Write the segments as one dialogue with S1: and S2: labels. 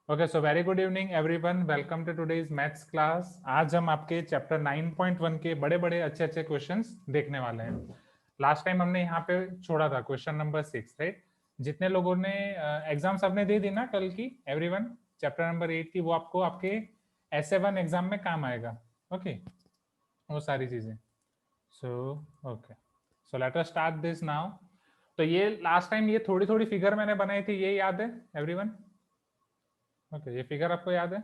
S1: Okay, so very good evening everyone, welcome to today's maths class. आज हम आपके chapter 9.1 के बड़े बड़े अच्छे अच्छे क्वेश्चंस देखने वाले हैं। लास्ट टाइम हमने यहाँ पे छोड़ा था क्वेश्चन नंबर 6, राइट। जितने लोगों ने एग्जाम्स आपने दे दी ना कल की, एवरीवन, चैप्टर नंबर 8 की, वो आपको आपके SA1 एग्जाम में काम आएगा। ओके, वो सारी चीजें। So okay, so let us start this now. तो ये लास्ट टाइम ये थोड़ी थोड़ी फिगर मैंने बनाई थी, ये याद है एवरीवन? ओके, ये फिगर आपको याद है?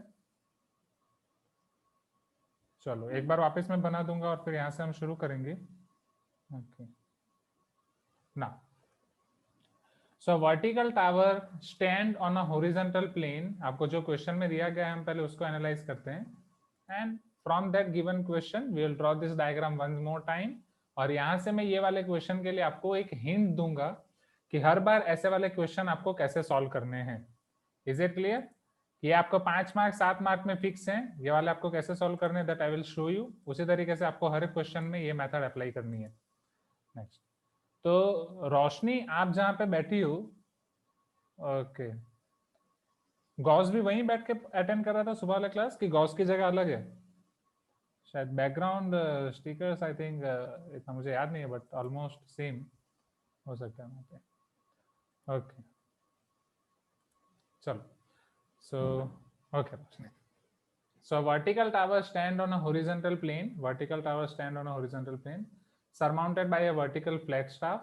S1: चलो एक बार वापस मैं बना दूंगा और फिर यहाँ से हम शुरू करेंगे। ओके, ना, so vertical tower stand on a horizontal plane. आपको जो क्वेश्चन में दिया गया है हम पहले उसको एनालाइज करते हैं, and from that given question we will draw this diagram one more time. और यहाँ से मैं ये वाले क्वेश्चन के लिए आपको एक हिंट दूंगा कि हर बार ऐसे वाले क्वेश्चन आपको कैसे सॉल्व करने हैं। Is it clear? ये आपको 5 मार्क 7 मार्क में फिक्स हैं, ये वाले आपको कैसे सॉल्व करने हैं that I will show you. उसी तरीके से आपको हर एक क्वेश्चन में ये मेथड अप्लाई करनी है। नेक्स्ट, तो रोशनी आप जहां पे बैठी हो, ओके, गॉस भी वहीं बैठ के अटेंड कर रहा था सुबह वाला क्लास कि गॉस की जगह अलग है? शायद बैकग्राउंड स्टिकर्स, आई थिंक, इतना मुझे याद नहीं है बट ऑलमोस्ट सेम हो सकता है वहाँ पे। ओके, चलो, so okay Roshni, so vertical towers stand on a horizontal plane. Vertical towers stand on a horizontal plane, surmounted by a vertical flagstaff,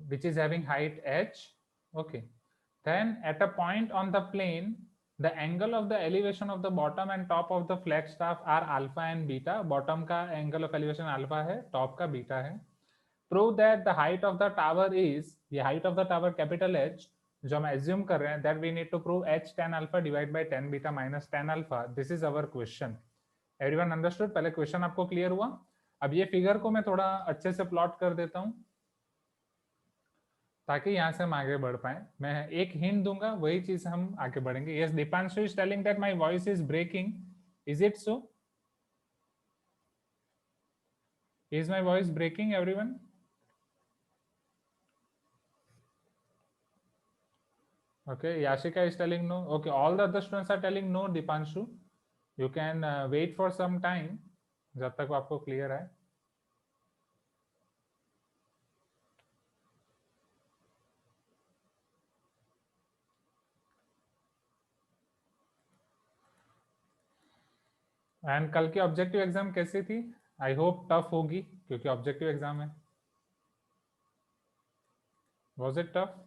S1: which is having height h. Okay. Then at a point on the plane, the angle of the elevation of the bottom and top of the flagstaff are alpha and beta. Bottom का angle of elevation alpha है, top का beta है. Prove that the height of the tower is, ये height of the tower capital H जो हम assume कर रहे हैं, that we need to prove h tan alpha divide by tan beta minus tan alpha. This is our question. Everyone understood? पहले question आपको clear हुआ? अब ये फिगर को मैं थोड़ा अच्छे से प्लॉट कर देता हूं ताकि यहां से हम आगे बढ़ पाए। मैं एक हिंट दूंगा, वही चीज हम आगे बढ़ेंगे। Yes, Deepanshu is telling that my voice is breaking. Is it so? Is my voice breaking everyone? Okay, Yashika is telling no. Okay, all the other students are telling no, Dipanshu. You can wait for some time जब तक वो आपको clear है। And कल की objective exam कैसी थी? I hope tough होगी क्योंकि ऑब्जेक्टिव एग्जाम है। Was it tough?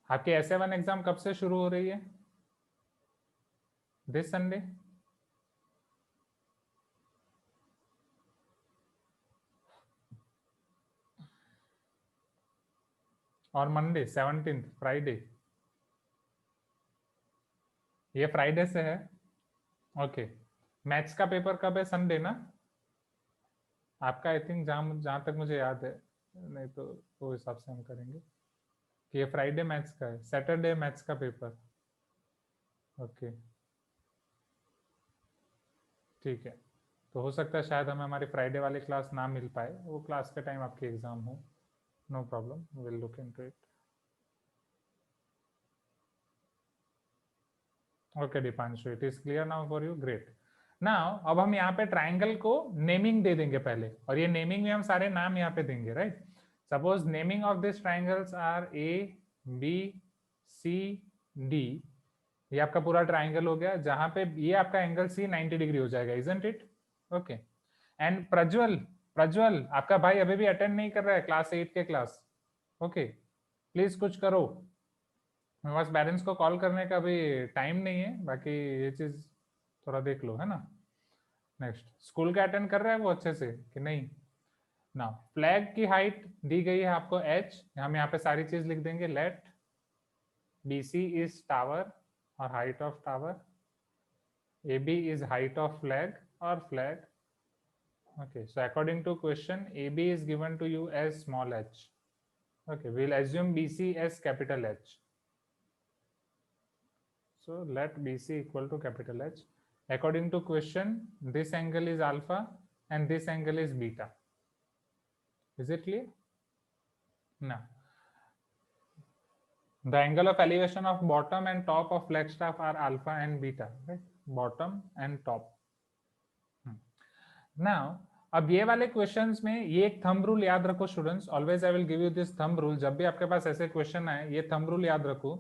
S1: आपके SA1 एग्जाम कब से शुरू हो रही है? This Sunday? और मंडे 17, फ्राइडे? ये फ्राइडे से है। ओके, मैथ्स का पेपर कब है? संडे ना आपका? आई थिंक जहाँ जहाँ तक मुझे याद है, नहीं तो वो हिसाब से हम करेंगे कि ये फ्राइडे मैथ्स का है, सैटरडे मैथ्स का पेपर। ओके, ठीक है। तो हो सकता है शायद हमें हमारी फ्राइडे वाली क्लास ना मिल पाए, वो क्लास के टाइम आपकी एग्जाम हो। No problem, will look into it. Okay Deepanshu, it is clear now for you, great. Now अब हम यहाँ पे ट्राइंगल को नेमिंग दे देंगे पहले, और ये नेमिंग में हम सारे नाम यहाँ पे देंगे, right. Suppose naming of this triangles are ABCD। ये आपका पूरा ट्राइंगल हो गया, जहां पे ये आपका एंगल C 90 डिग्री हो जाएगा, isn't it? Okay, and Prajwal, Prajwal आपका भाई अभी भी अटेंड नहीं कर रहा है क्लास 8 के क्लास। ओके, प्लीज कुछ करो। मेरे पास पेरेंट्स को कॉल करने का भी टाइम नहीं है, बाकी ये चीज थोड़ा देख लो, है ना। नेक्स्ट, स्कूल का अटेंड कर रहा है वो अच्छे से कि नहीं? ना, फ्लैग की हाइट दी गई है आपको h, हम यहाँ पे सारी चीज लिख देंगे। लेट BC इज टावर और height of tower, AB is height of flag or flag. Okay, so according to question, AB is given to you as small h. Okay, we'll assume BC as capital H. So let BC equal to capital H. According to question, this angle is alpha and this angle is beta. Is it clear? No. The angle of elevation of bottom and top of flagstaff are alpha and beta, right? Bottom and top. Now, अब ये वाले questions में ये एक thumb rule याद रखो students, always I will give you this thumb rule. जब भी आपके पास ऐसे क्वेश्चन आए, ये थंब रूल याद रखो.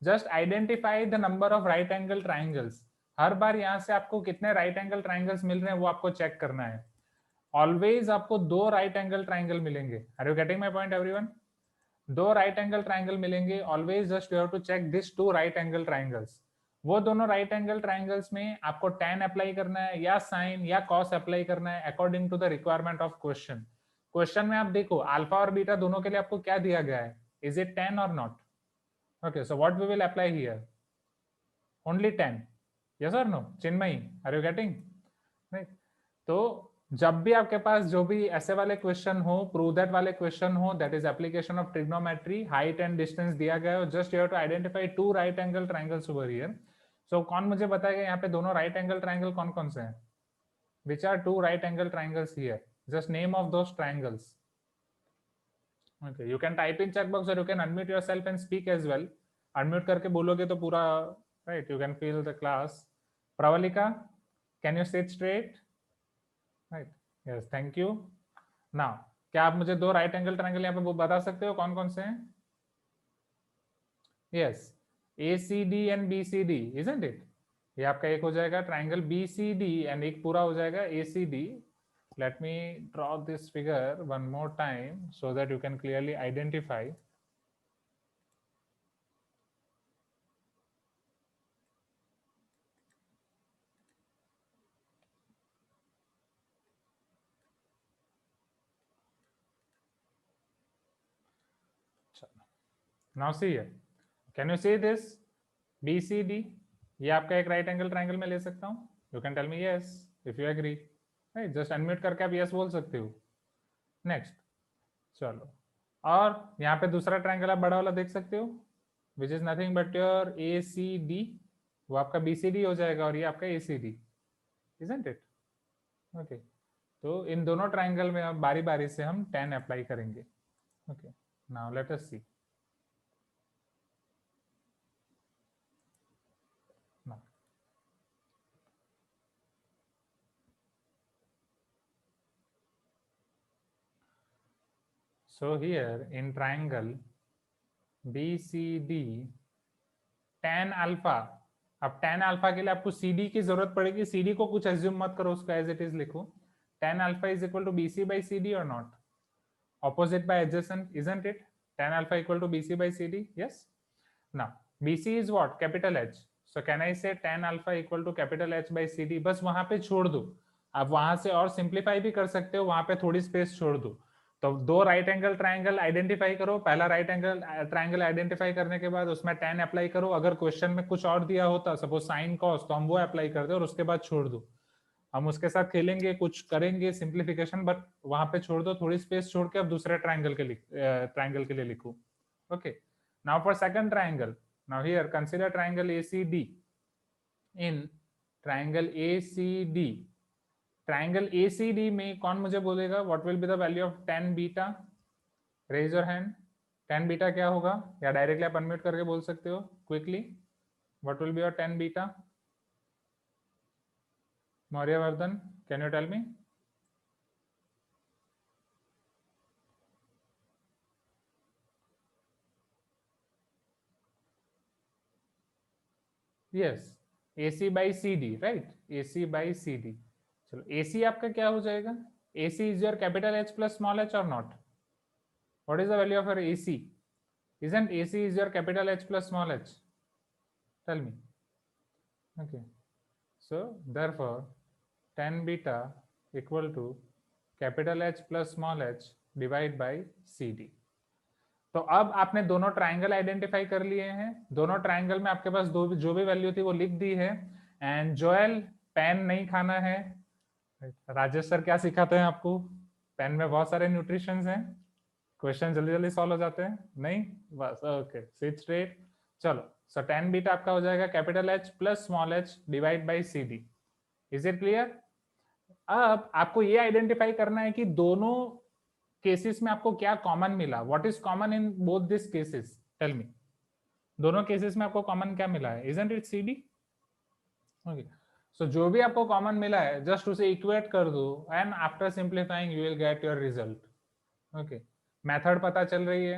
S1: Just identify the number of right angle triangles. हर बार यहाँ से आपको कितने राइट एंगल ट्राइंगल्स मिल रहे हैं वो आपको चेक करना है. ऑलवेज आपको 2 राइट एंगल ट्राइंगल मिलेंगे. Are you getting my point everyone? 2 right angle triangle मिलेंगे always. Just you have to check this 2 right angle triangles. वो दोनों राइट एंगल ट्राइंगल्स में आपको tan अप्लाई करना है या sin या cos अप्लाई करना है according to the requirement of question. Question में आप देखो अल्फा और बीटा दोनों के लिए आपको क्या दिया गया है. इज इट tan और not? Okay, so what we will apply here? Only tan. Yes और no? Chinmayi, are you getting? Right. तो जब भी आपके पास जो भी ऐसे वाले क्वेश्चन हो, प्रूव दैट वाले क्वेश्चन हो, that is application of trigonometry, height and distance दिया गया है, just you have to identify 2 right angle triangles over here. So कौन मुझे बताएगा यहाँ पे दोनों राइट एंगल ट्राइंगल कौन कौन से हैं? Which are 2 right angle triangles here? Just name of those triangles. Okay, you can type in chat box और you can unmute yourself and speak as well. Unmute करके बोलोगे तो पूरा right, you can feel the class. Pravalika, can you sit straight? Right, yes, thank you. Now, क्या आप मुझे 2 right angle triangle यहाँ पे बता सकते हो कौन कौन से हैं? Yes, ACD and BCD, isn't it? ये आपका एक हो जाएगा ट्राइंगल BCD एंड एक पूरा हो जाएगा ACD. Let me draw this figure one more time so that you can clearly identify. Now see here, can you see this BCD? ये आपका एक राइट एंगल ट्राइंगल में ले सकता हूँ. You can tell me yes if you agree. Right, just unmute करके आप yes बोल सकते हो. नेक्स्ट, चलो, और यहाँ पे दूसरा ट्राइंगल आप बड़ा वाला देख सकते हो, which is nothing but your ACD. वो आपका BCD हो जाएगा और ये आपका ACD, इजंट इट? ओके, तो इन दोनों ट्राइंगल में अब बारी बारी से हम tan अप्लाई करेंगे. Okay, now let us see. So here in triangle BCD, tan alpha. अब tan अल्फा के लिए आपको CD की जरूरत पड़ेगी. CD को कुछ एज्यूम मत करो, उसको एज इट इज लिखो. tan alpha is equal to BC by CD or not? Opposite by adjacent, isn't it? Tan alpha equal to BC by CD. Yes. Now BC is what? Capital H. So can I say tan alpha equal to capital H by CD? बस वहां पे छोड़ दो. आप वहां से और simplify भी कर सकते हो, वहां पे थोड़ी स्पेस छोड़ दो. तो 2 राइट एंगल ट्राइंगल आइडेंटिफाई करो. पहला राइट एंगल ट्राइंगल आइडेंटिफाई करने के बाद उसमें tan अप्लाई करो. अगर क्वेश्चन में कुछ और दिया होता, सपोज साइन कॉस, तो हम वो अप्लाई कर दो और उसके बाद छोड़ दो. हम उसके साथ खेलेंगे, कुछ करेंगे सिंप्लीफिकेशन, बट वहां पे छोड़ दो, थोड़ी स्पेस छोड़ के अब दूसरे ट्राइंगल के लिए लिखो. Okay, now for second triangle. Now here consider triangle ACD. In triangle ACD, triangle ACD में कौन मुझे बोलेगा what will be the value of tan beta? Raise your hand. tan beta क्या होगा? या डायरेक्टली आप अनम्यूट करके बोल सकते हो quickly. What will be your tan beta? Mauryavardan, can you tell me? Yes, AC by CD, right? AC by CD. चलो, AC आपका क्या हो जाएगा? AC is your capital H plus small h or not? What is the value of your AC? Isn't AC is your capital H plus small h? Tell me. Okay. So therefore, tan beta equal to capital H plus small h divided by CD. तो अब आपने दोनों triangle identify कर लिए हैं. दोनों triangle में आपके पास जो भी वैल्यू थी वो लिख दी है. एंड जोएल, पेन नहीं खाना है. राजेश सर क्या सिखाते हैं आपको? पेन में बहुत सारे न्यूट्रिशंस हैं, क्वेश्चन जल्दी जल्दी सॉल्व हो जाते हैं. नहीं, बस ओके, सिट स्ट्रेट. चलो, सो tan बीटा आपका हो जाएगा capital H plus small h divide by CD. Is it clear? अब आपको ये आइडेंटिफाई करना है कि दोनों केसेस में आपको क्या कॉमन मिला. What is common in both this cases? Tell me. दोनों केसेस में आपको कॉमन क्या मिला है? Isn't it C D? Okay, so जो भी आपको कॉमन मिला है जस्ट उसे इक्वेट कर दो and after simplifying you will get your result. Okay, method पता चल रही है.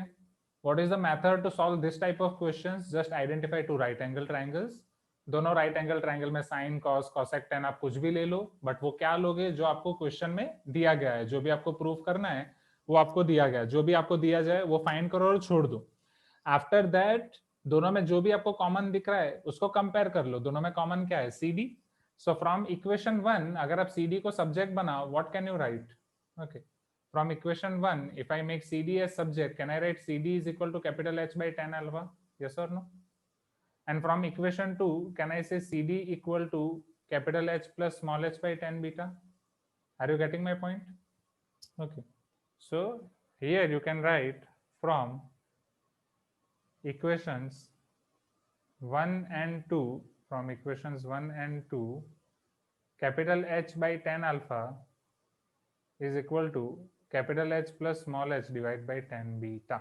S1: What is the method to solve this type of questions? Just identify two right angle triangles. दोनों राइट एंगल ट्रायंगल में sine cos cosec tan आप कुछ भी ले लो, बट वो क्या लोगे जो आपको क्वेश्चन में दिया गया है. जो भी आपको प्रूफ करना है वो आपको दिया गया है. जो भी आपको दिया जाए वो फाइंड करो और छोड़ दो. आफ्टर दैट दोनों में जो भी आपको कॉमन दिख रहा है उसको कंपेयर कर लो. दोनों में कॉमन क्या है? C D. So from equation 1 अगर आप सी डी को सब्जेक्ट बनाओ, what can you write? Okay, from equation 1 if I make CD as subject, can I write CD is equal to capital H by tan alpha? Yes or no? And from equation 2 can I say CD equal to capital H plus small h by tan beta? Are you getting my point? Okay, so here you can write from equations 1 and 2, from equations 1 and 2, capital H by tan alpha is equal to capital H plus small h divided by tan beta.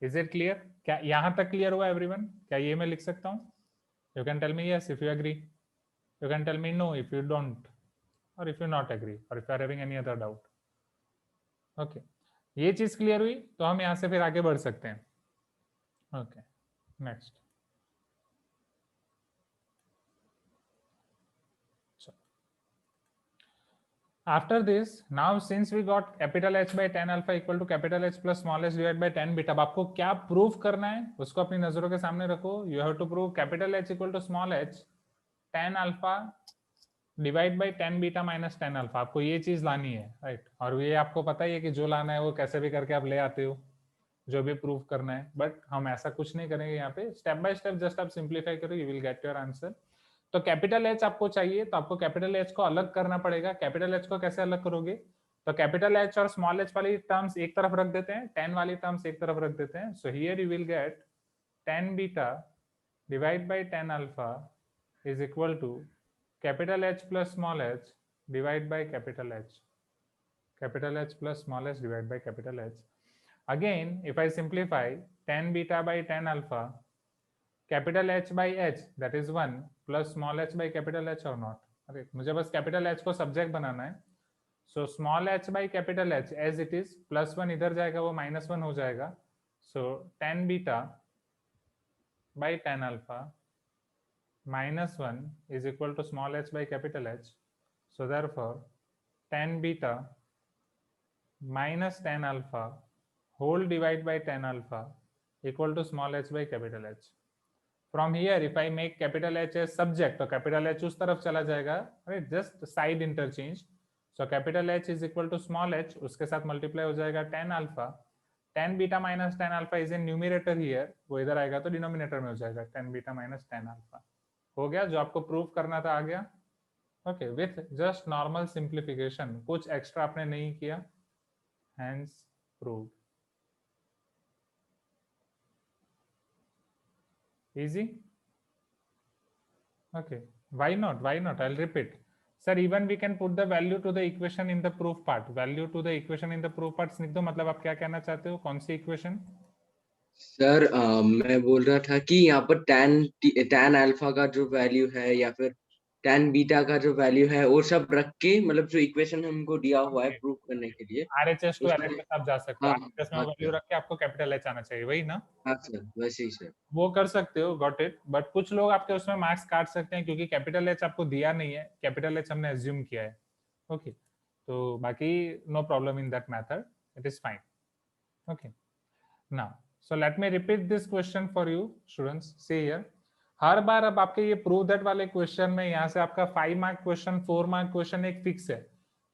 S1: Is it clear? क्या यहां तक clear हुआ everyone? क्या ये मैं लिख सकता हूं? You can tell me yes if you agree, you can tell me no if you don't, और इफ यू नॉट एग्री, और if you are having any other doubt. Okay, ये चीज क्लियर हुई तो हम यहां से फिर आगे बढ़ सकते हैं. Okay, next. After this, now since we got capital H by tan alpha equal to capital H plus small h divided by tan beta, अब आपको क्या प्रूफ करना है उसको अपनी नजरों के सामने रखो. You have to prove capital H equal to small h tan alpha divide by tan beta minus tan alpha. आपको ये चीज लानी है, राइट? और ये आपको पता ही है कि जो लाना है वो कैसे भी करके आप ले आते हो, जो भी प्रूव करना है. बट हम ऐसा कुछ नहीं करेंगे यहाँ पे. स्टेप बाय स्टेप जस्ट आप सिंप्लीफाई करो, you will get your answer. तो कैपिटल एच आपको चाहिए तो आपको कैपिटल एच को अलग करना पड़ेगा. कैपिटल एच को कैसे अलग करोगे? तो कैपिटल एच और स्मॉल एच वाली टर्म्स एक तरफ रख देते हैं, टेन वाली टर्म्स एक तरफ रख देते हैं. So here you will get tan beta divide by tan alpha is equal to capital H plus small h divided by capital H. Capital H plus small h divided by capital H. Again, if I simplify tan beta by tan alpha, capital H by h that is 1 plus small h by capital H or not. अरे मुझे बस capital H को subject बनाना है. So small h by capital H as it is, plus 1 इधर जाएगा वो minus 1 हो जाएगा. So tan beta by tan alpha minus 1 is equal to small h by capital H. So therefore, tan beta minus tan alpha whole divided by tan alpha equal to small h by capital H. From here, if I make capital H as subject, तो capital H उस तरफ चला जाएगा, right? Just side interchange. So capital H is equal to small h, उसके साथ multiply हो जाएगा tan alpha. Tan beta minus tan alpha is in numerator here, वो इधर आएगा तो denominator में हो जाएगा tan beta minus tan alpha. हो गया? जो आपको प्रूफ करना था आ गया. Okay, with just normal simplification, कुछ एक्स्ट्रा आपने नहीं किया. Hence prove. Easy. Okay, why not? Why not? I will repeat. Sir even we can put the value to the equation in the proof part. Value to the equation in the proof part लिख दो. मतलब आप क्या कहना चाहते हो? कौन सी equation?
S2: Sir मैं बोल रहा था कि यहाँ पर टैन अल्फा का जो वैल्यू है या फिर टैन बीटा का जो वैल्यू है वो सब रख के, मतलब जो इक्वेशन हमको दिया हुआ है प्रूव करने के लिए
S1: आरएचएस टू
S2: उसको.
S1: एलएचएस आप जा सकते हो.
S2: हाँ
S1: आरएचएस में
S2: हाँ
S1: वैल्यू
S2: सर.
S1: रख के आपको कैपिटल एच आना चाहिए, वही ना?
S2: हाँ सर, वैसे ही सर.
S1: वो कर सकते हो, गॉट इट. बट कुछ लोग आपके उसमें मार्क्स काट सकते हैं क्योंकि कैपिटल एच आपको दिया नहीं है, कैपिटल एच हमने एज्यूम किया है. ओके, तो बाकी no problem in that method, it is fine. Okay, now so let me repeat this question for you students. See here, हर बार अब आपके ये प्रूव दैट वाले क्वेश्चन में यहाँ से आपका 5 मार्क क्वेश्चन, 4 मार्क क्वेश्चन एक फिक्स है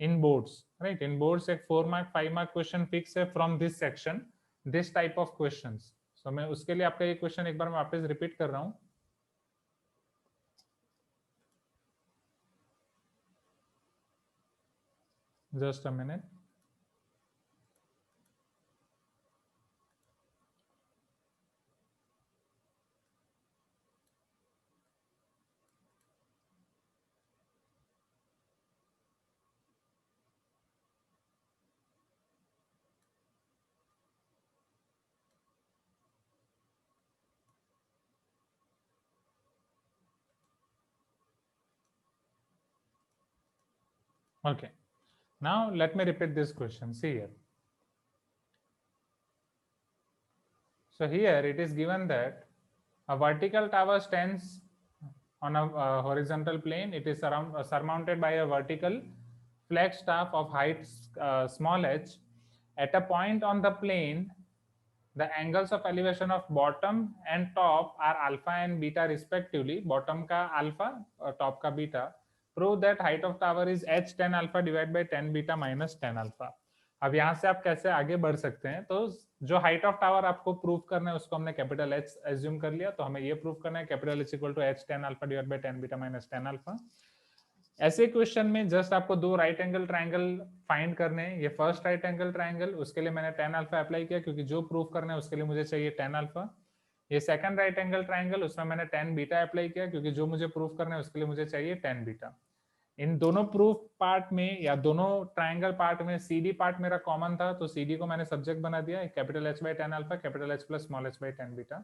S1: in boards, right? In boards एक 4 मार्क 5 मार्क क्वेश्चन फिक्स है from this section, this type of questions. So मैं उसके लिए आपका ये क्वेश्चन एक बार मैं वापस रिपीट कर रहा हूँ. Just a minute. Okay. Now let me repeat this question. See here. So here it is given that a vertical tower stands on a horizontal plane. It is surmounted by a vertical flagstaff of height small h. At a point on the plane, the angles of elevation of bottom and top are alpha and beta respectively. Bottom का alpha और top का beta. Prove that height of tower is h tan alpha divided by tan beta minus tan alpha. अब यहाँ से आप कैसे आगे बढ़ सकते हैं? तो जो हाइट ऑफ टावर आपको प्रूव करना है उसको हमने कैपिटल एच एज्यूम कर लिया, तो हमें ये प्रूव करना है capital H equal to H tan alpha divide by tan beta minus tan alpha. ऐसे क्वेश्चन में जस्ट आपको दो राइट एंगल ट्रायंगल फाइंड करने हैं। ये फर्स्ट राइट एंगल ट्रायंगल, उसके लिए मैंने टेन अल्फा अप्लाई किया क्योंकि जो प्रूव करना है उसके लिए मुझे चाहिए टेन अल्फा। ये सेकंड राइट एंगल ट्रायंगल, उसमें मैंने टेन बीटा अप्लाई किया क्योंकि जो मुझे प्रूव करना है उसके लिए मुझे चाहिए टेन बीटा। इन दोनों प्रूफ पार्ट में या दोनों ट्रायंगल पार्ट में सीडी पार्ट मेरा कॉमन था, तो सीडी को मैंने सब्जेक्ट बना दिया capital H by tan alpha capital H plus small H by tan beta.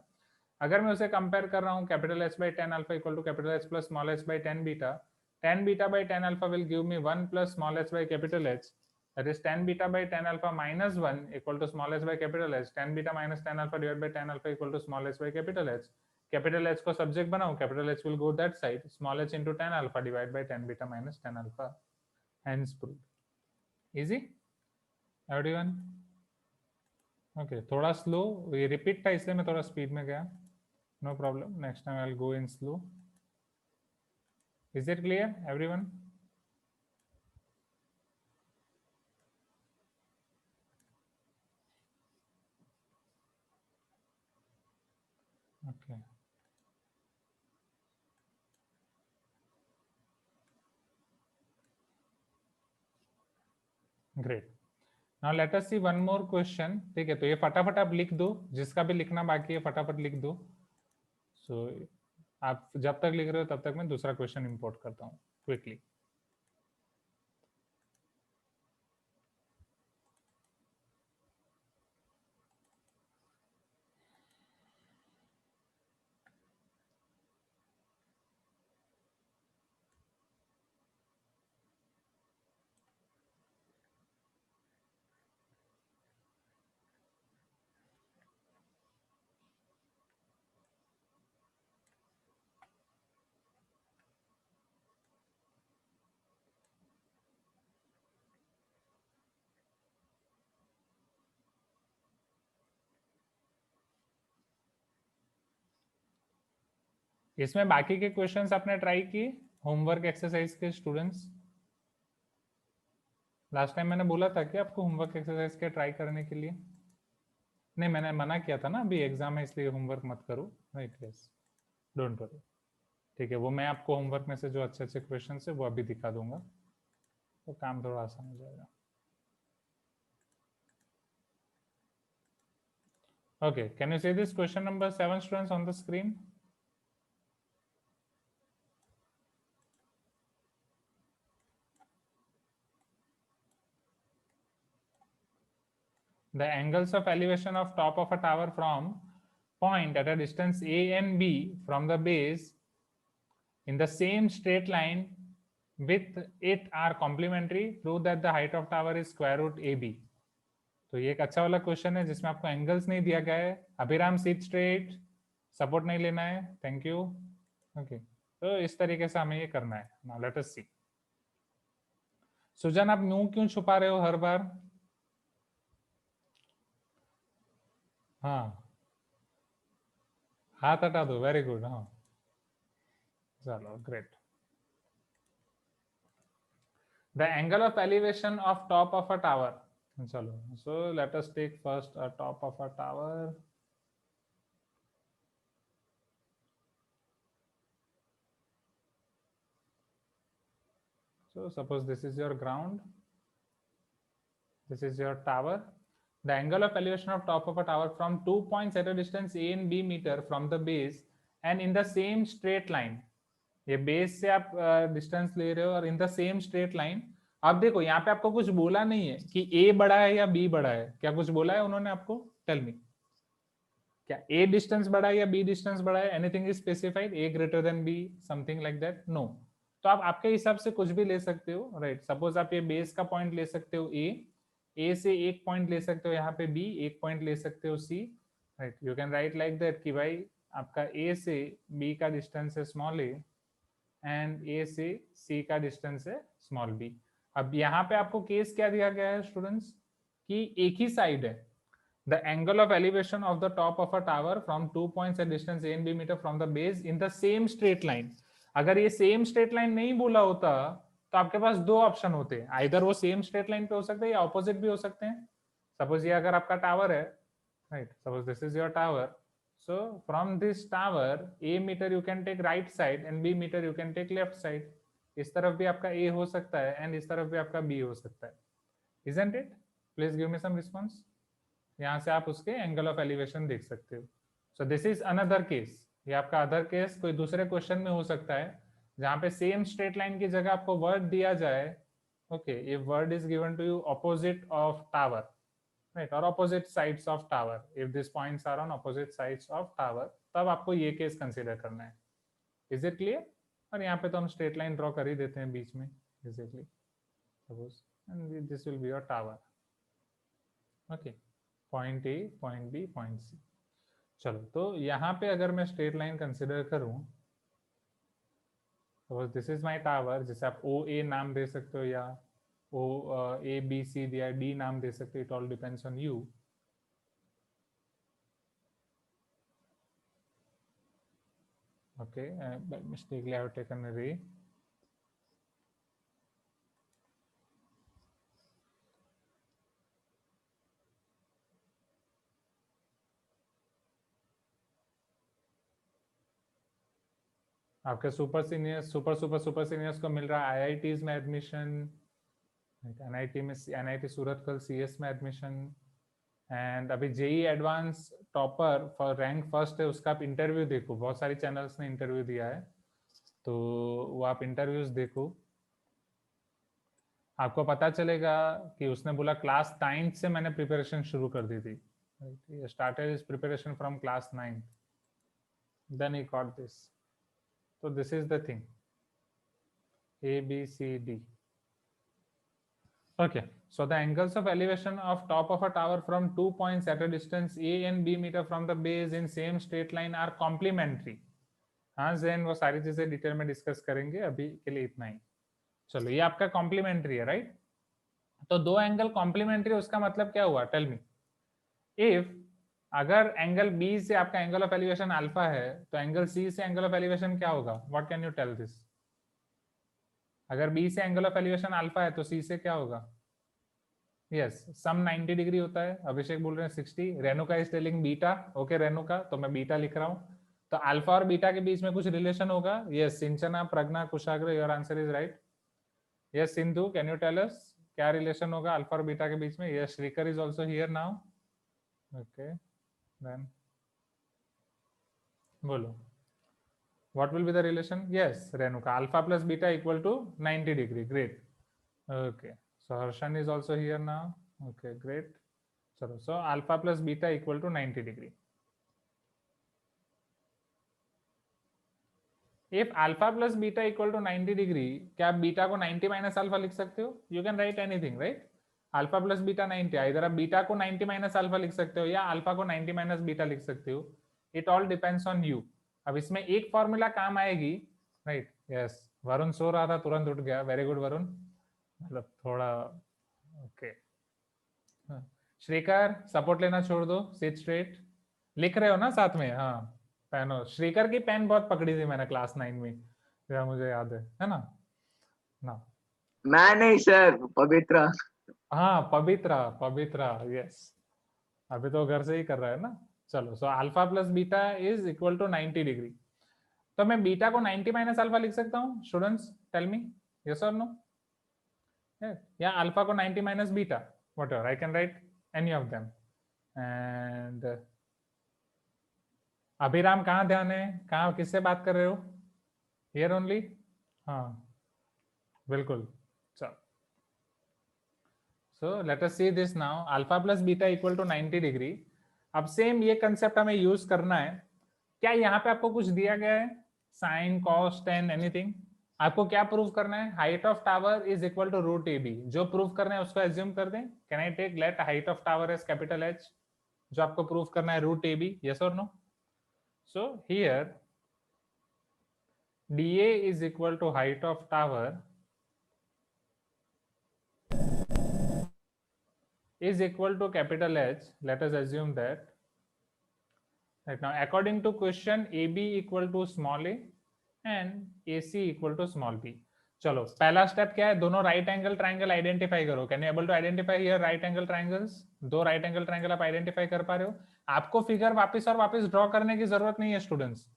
S1: अगर मैं उसे कंपेयर कर रहा हूँ capital H by tan alpha equal to capital H plus small H by tan beta, tan beta by tan alpha will give me one plus small H by capital H, that is tan beta by tan alpha minus one equal to small H by capital H, tan beta minus tan alpha divide by tan alpha equal to small H by capital H. Capital H को subject बनाओ, capital H will go that side, small H into tan alpha divide by tan beta minus tan alpha. Hence proved. Easy, everyone? Okay, थोड़ा slow, ये repeat था इसलिए मैं थोड़ा speed में गया. No problem. Next time I'll go in slow. Is it clear, everyone? Okay. Great. Now let us see one more question. ठीक है, तो ये फटाफट आप लिख दो, जिसका भी लिखना बाकी है फटाफट लिख दो. So आप जब तक लिख रहे हो तब तक मैं दूसरा क्वेश्चन इंपोर्ट करता हूँ क्विकली. इसमें बाकी के क्वेश्चंस आपने ट्राई किए होमवर्क एक्सरसाइज के स्टूडेंट्स? लास्ट टाइम मैंने बोला था कि आपको होमवर्क एक्सरसाइज के ट्राई करने के लिए, नहीं मैंने मना किया था ना, अभी एग्जाम है इसलिए होमवर्क मत करो. Right, yes, don't worry. ठीक है, वो मैं आपको होमवर्क में से जो अच्छे अच्छे क्वेश्चन है वो अभी दिखा दूंगा, तो काम थोड़ा आसान हो जाएगा. Okay, can you see this question number 7 students on the screen? The angles of elevation of top of a tower from point at a distance A and B from the base in the same straight line with it are complementary. Prove that the height of tower is square root AB. तो ये एक अच्छा वाला question है जिसमें आपको angles नहीं दिया गया है. अभिराम सिट स्ट्रेट, सपोर्ट नहीं लेना है, थैंक यू. ओके, तो इस तरीके से हमें ये करना है. नाउ लेट अस सी. सुजन, आप मुंह क्यों छुपा रहे हो हर बार? हाँ, हाथ हटा दो, वेरी गुड. हाँ, चलो, great. The angle of elevation of top of a tower. चलो, so let us take first a top of a tower. So suppose this is your ground, this is your tower. The angle of elevation of top of a tower from 2 points at a distance a and b meter from the base and in the same straight line. ये base से आप distance ले रहे हो और in the same straight line. अब देखो यहाँ पे आपको कुछ बोला नहीं है कि ए बड़ा है या बी बड़ा है. क्या कुछ बोला है उन्होंने आपको? टेल मी, क्या ए डिस्टेंस बड़ा है या बी डिस्टेंस बड़ा है? Anything is specified? A greater than B, something like that? No. तो आप आपके हिसाब से कुछ भी ले सकते हो, राइट। सपोज आप ये बेस का पॉइंट ले सकते हो ए से एक पॉइंट ले सकते हो यहाँ पे बी, एक पॉइंट ले सकते हो see, right. You can write like that कि भाई आपका ए से बी का डिस्टेंस है स्मॉल ए एंड ए से सी का डिस्टेंस है स्मॉल बी। अब यहाँ पे आपको केस क्या दिया गया है स्टूडेंट्स कि एक ही साइड है, the angle of elevation of the top of a tower from 2 points at distance a and b meter from the base in the same straight line। अगर ये सेम स्ट्रेट लाइन नहीं बोला होता तो आपके पास दो ऑप्शन होते, आइदर वो सेम स्ट्रेट लाइन पे हो सकते हैं या ऑपोजिट भी हो सकते हैं। सपोज ये अगर आपका टावर है, right, suppose this is your tower, so from this tower a meter you can take right side and b meter you can take left side। इस तरफ भी आपका a हो सकता है एंड इस तरफ भी आपका b हो सकता है, isn't it? Please give me some response। यहाँ से आप उसके एंगल ऑफ एलिवेशन देख सकते हो। सो दिस इज अनदर केस, ये आपका अदर केस कोई दूसरे क्वेश्चन में हो सकता है जहाँ पे सेम स्ट्रेट लाइन की जगह आपको वर्ड दिया जाए, ओके, ये word is given to you opposite of tower, right, और opposite sides of tower, if this points are on opposite sides of tower, तब आपको ये केस कंसीडर करना है। Is it clear? और यहाँ पे तो हम स्ट्रेट लाइन ड्रॉ कर ही देते हैं बीच में basically, suppose and this will be your tower, okay, point A, point B, point C. चलो, तो यहाँ पे अगर मैं स्ट्रेट लाइन कंसिडर करूं, तो दिस इज माय टावर, जिसे आप ओ ए नाम दे सकते हो या ओ ए बी सी या डी नाम दे सकते हो, it all depends on you. Okay, by mistakenly I have taken a ray। आपके सुपर सीनियर्स, सुपर सीनियर्स को मिल रहा है आईआईटीज में एडमिशन, एनआईटी में, एनआईटी सूरत कल सीएस में एडमिशन, एंड अभी JEE advance topper for rank first है, उसका आप इंटरव्यू देखो, बहुत सारी चैनल्स ने इंटरव्यू दिया है, तो वो आप इंटरव्यूज देखो, आपको पता चलेगा कि उसने बोला क्लास 9th से मैंने प्रिपरेशन शुरू कर दी थी, started his preparation from class 9th, then he got this. So this is the thing, A, B, C, D। Okay, so the angles of elevation of top of a tower from 2 points at a distance A and B meter from the base in same straight line are complementary। हाँ जैन, वो सारी चीजें detail में discuss करेंगे, अभी के लिए इतना ही। चलो, ये आपका कॉम्प्लीमेंट्री है, राइट। तो दो एंगल कॉम्प्लीमेंट्री, उसका मतलब क्या हुआ, टेल मी। इफ अगर एंगल बी से आपका एंगल ऑफ एलिवेशन अल्फा है, तो एंगल सी से एंगल ऑफ एलिवेशन क्या होगा, what can you tell this. अगर बी से एंगल ऑफ एलिवेशन अल्फा है तो सी से क्या होगा, यस, सम 90 डिग्री होता है। अभिषेक बोल रहे हैं 60, Renuka is telling beta, okay Renuka, तो मैं बीटा लिख रहा हूँ। तो अल्फा और बीटा के बीच में कुछ रिलेशन होगा, yes, Sinchana, Pragya, Kushagra, your answer is right. Yes Sindhu, can you tell us क्या रिलेशन होगा अल्फा और बीटा के बीच में। Yes Shrikar is also here now, okay, then बोलो, what will be the relation? Yes Renuka, alpha plus beta equal to 90 degree, great, okay, so Harshan is also here now, okay, great। चलो, so alpha plus beta equal to 90 degree। if alpha plus beta equal to 90 degree, क्या आप beta को 90 minus alpha लिख सकते हो, you can write anything, right। Alpha plus beta 90, इधर आप beta को 90 माइनस अल्फा लिख सकते हो या अल्फा को 90 माइनस बीटा लिख सकते हो, it all depends on you. अब इसमें एक फॉर्मूला काम आएगी, राइट, यस, वरुण सो रहा था तुरंत उठ गया, वेरी गुड वरुण, मतलब थोड़ा, ओके, श्रीकर सपोर्ट लेना छोड़ दो, सिट स्ट्रेट, लिख रहे हो ना साथ में, हाँ पेन, श्रीकर की पेन बहुत पकड़ी थी मैंने क्लास 9 में, मुझे याद है ना, ना
S3: मैं नहीं सर, पवित्रा।
S1: हाँ पवित्रा, पवित्रा, यस, अभी तो घर से ही कर रहा है ना। चलो, so alpha plus beta is equal to 90 degree, तो मैं बीटा को 90 माइनस अल्फा लिख सकता हूँ स्टूडेंट्स, टेल मी यस और नो, या अल्फा को 90 minus beta, whatever, I can write any of them. And Abhiram कहाँ ध्यान है, कहाँ किससे बात कर रहे हो, हियर ओनली, हाँ बिल्कुल, चलो, so let us see this now, alpha plus beta equal to 90 degree. अब सेम ये कंसेप्ट हमें यूज करना है, क्या यहाँ पे आपको कुछ दिया गया है, साइन, कॉस, टेन, एनीथिंग, आपको क्या प्रूव करना है? Height of tower is equal to root A B. जो प्रूव करना है उसको एज्यूम कर दें। Can I take let height of tower as capital H? जो आपको प्रूव करना है रूट ए बी, यस और no? So here dA is equal to height of tower is equal to capital H. Let us assume that. Right now, according to question, AB equal to small a and AC equal to small b. चलो पहला step क्या है? दोनों right angle triangle identify करो। Can you able to identify here right angle triangles? दो right angle triangle आप identify कर पा रहे हो? आपको फिगर वापस और वापस ड्रॉ करने की जरूरत नहीं है स्टूडेंट्स।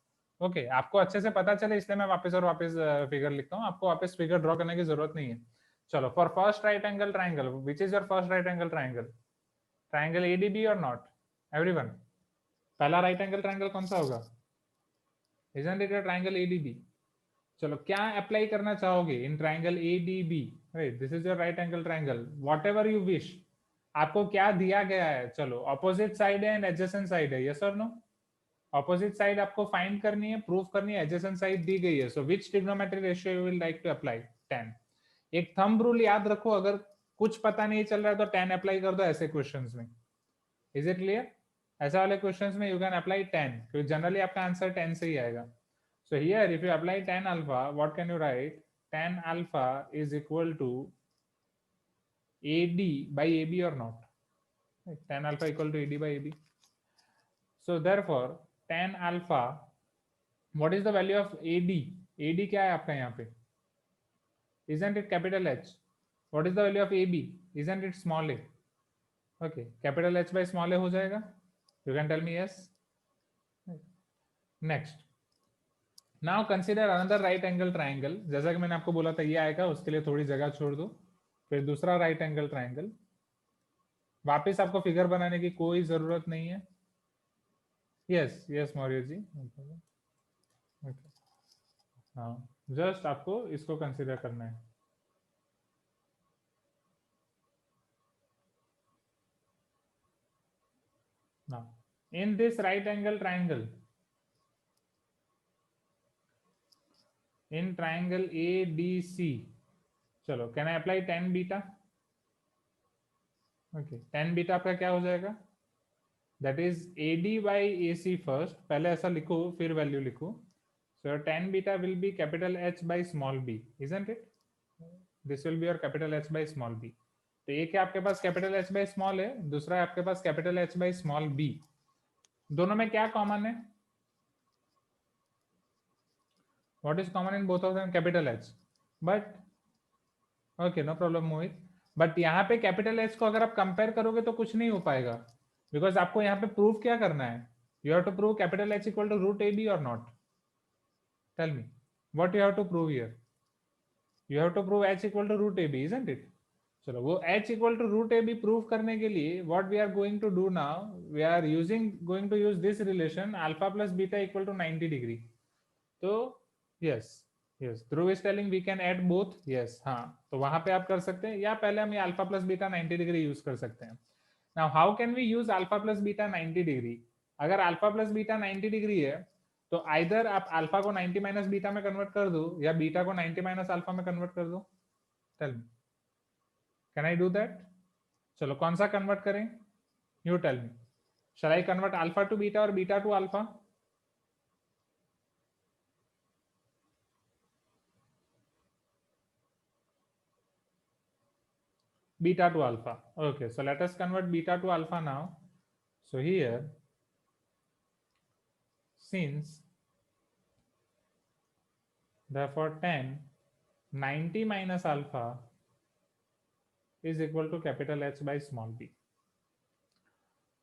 S1: ओके, आपको अच्छे से पता चले इसलिए मैं वापस और वापस फिगर लिखता हूँ। आपको वापस फिगर ड्रॉ करने की जरूरत नहीं है। चलो, for first right angle triangle, which is your first right angle triangle? Triangle ADB और नॉट? एवरीवन, पहला राइट एंगल ट्राइंगल कौन सा होगा? Isn't it triangle ADB? चलो, क्या अप्लाई करना चाहोगे in triangle ADB? Right, this is your right angle triangle, whatever you wish. आपको क्या दिया गया है? चलो, ऑपोजिट साइड है एंड एडजेसेंट साइड है, यस और नो? ऑपोजिट साइड आपको फाइंड करनी है, प्रूव करनी है, एडजेसेंट साइड दी गई है। So which trigonometry ratio you will like to apply? 10। एक थंब रूल याद रखो, अगर कुछ पता नहीं चल रहा है तो 10 अप्लाई कर दो ऐसे क्वेश्चंस में। Is it clear? ऐसा वाले क्वेश्चंस में यू कैन अप्लाई 10, क्योंकि जनरली आपका आंसर 10 से ही आएगा। So here if you apply 10 alpha, what can you write? 10 alpha is equal to AD by AB or not? 10 alpha equal to AD by AB. So therefore 10 alpha, what is the value of AD? AD क्या है आपका यहाँ पे? Isn't it capital H? What is the value of AB? Isn't it small a? Okay, capital H by small a हो जाएगा? You can tell me yes. Next, now consider another right angle triangle. जैसा कि मैंने आपको बोला था ये आएगा, उसके लिए थोड़ी जगह छोड़ दो। फिर दूसरा राइट एंगल ट्राइंगल, वापस आपको फिगर बनाने की कोई जरूरत नहीं है। यस यस मौर्य जी, हाँ, जस्ट आपको इसको कंसीडर करना है। Now, in this right angle triangle, in triangle ADC, चलो, can I apply tan beta? Okay, tan beta आपका क्या हो जाएगा? That is AD by AC first, पहले ऐसा लिखो फिर वैल्यू लिखो। So tan beta will be capital H by small b, isn't it? This will be your capital H by small b. तो एक है आपके पास कैपिटल H by small है, दूसरा है आपके पास capital H by small b। दोनों में क्या कॉमन है? What is common in both of them? Capital H. But okay, no problem Mohit. But यहाँ पे कैपिटल H को अगर आप कंपेयर करोगे तो कुछ नहीं हो पाएगा, बिकॉज आपको यहाँ पे प्रूव क्या करना है? You have to prove capital H equal to root AB और not? Tell me what you have to prove here? You have to prove H equal to root AB, isn't it? चलो, वो H equal to root AB prove करने के लिए what we are going to do now, we are going to use this relation alpha plus beta equal to 90 degree. तो yes yes, Dhruv is telling we can add both. Yes, हाँ, तो वहां पे आप कर सकते हैं, या पहले हम ये alpha plus beta 90 degree use कर सकते हैं। Now how can we use alpha plus beta 90 degree? अगर अल्फा प्लस बीटा 90 डिग्री है तो आइदर आप अल्फा को 90 माइनस बीटा में कन्वर्ट कर दो या बीटा को 90 माइनस अल्फा में कन्वर्ट कर दो। Tell me, can I do that? चलो, कौन सा कन्वर्ट करें? You tell me. Shall I convert alpha to beta और beta to alpha? Beta to alpha. Okay, so let us convert beta to alpha now. So here, since therefore tan 90 minus alpha is equal to capital H by small b.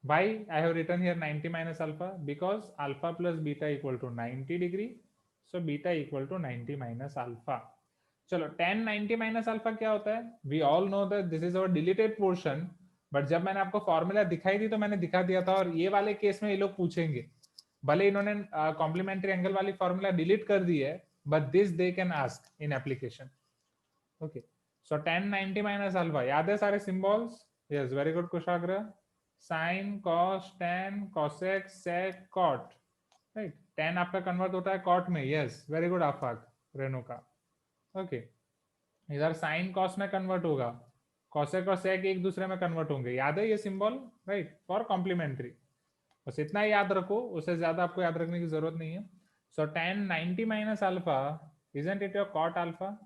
S1: Why I have written here 90 minus alpha? Because alpha plus beta equal to 90 degree. So beta equal to 90 minus alpha. चलो, tan 90 minus alpha क्या होता है? We all know that this is our deleted portion, but जब मैंने आपको formula दिखाई दी तो मैंने दिखा दिया था, और ये वाले केस में ये लोग पूछेंगे, भले इन्होंने कॉम्प्लीमेंट्री एंगल वाली फॉर्मूला डिलीट कर दी है, but this they can ask in application. Okay, so tan 90 minus alpha याद है सारे symbols? Yes, very good Kushagra. Sine, cos, tan, cosec, sec, cot, right? tan आपका कन्वर्ट होता है कॉट में। Yes, very good Afaq Renuka. Okay इधर साइन कॉस में कन्वर्ट होगा, कॉसेक और सेक एक दूसरे में कन्वर्ट होंगे, याद है ये सिंबल, राइट, फॉर कॉम्प्लीमेंट्री। बस इतना ही याद रखो, उससे ज्यादा आपको याद रखने की जरूरत नहीं है। सो tan 90 minus alpha isn't it your cot alpha?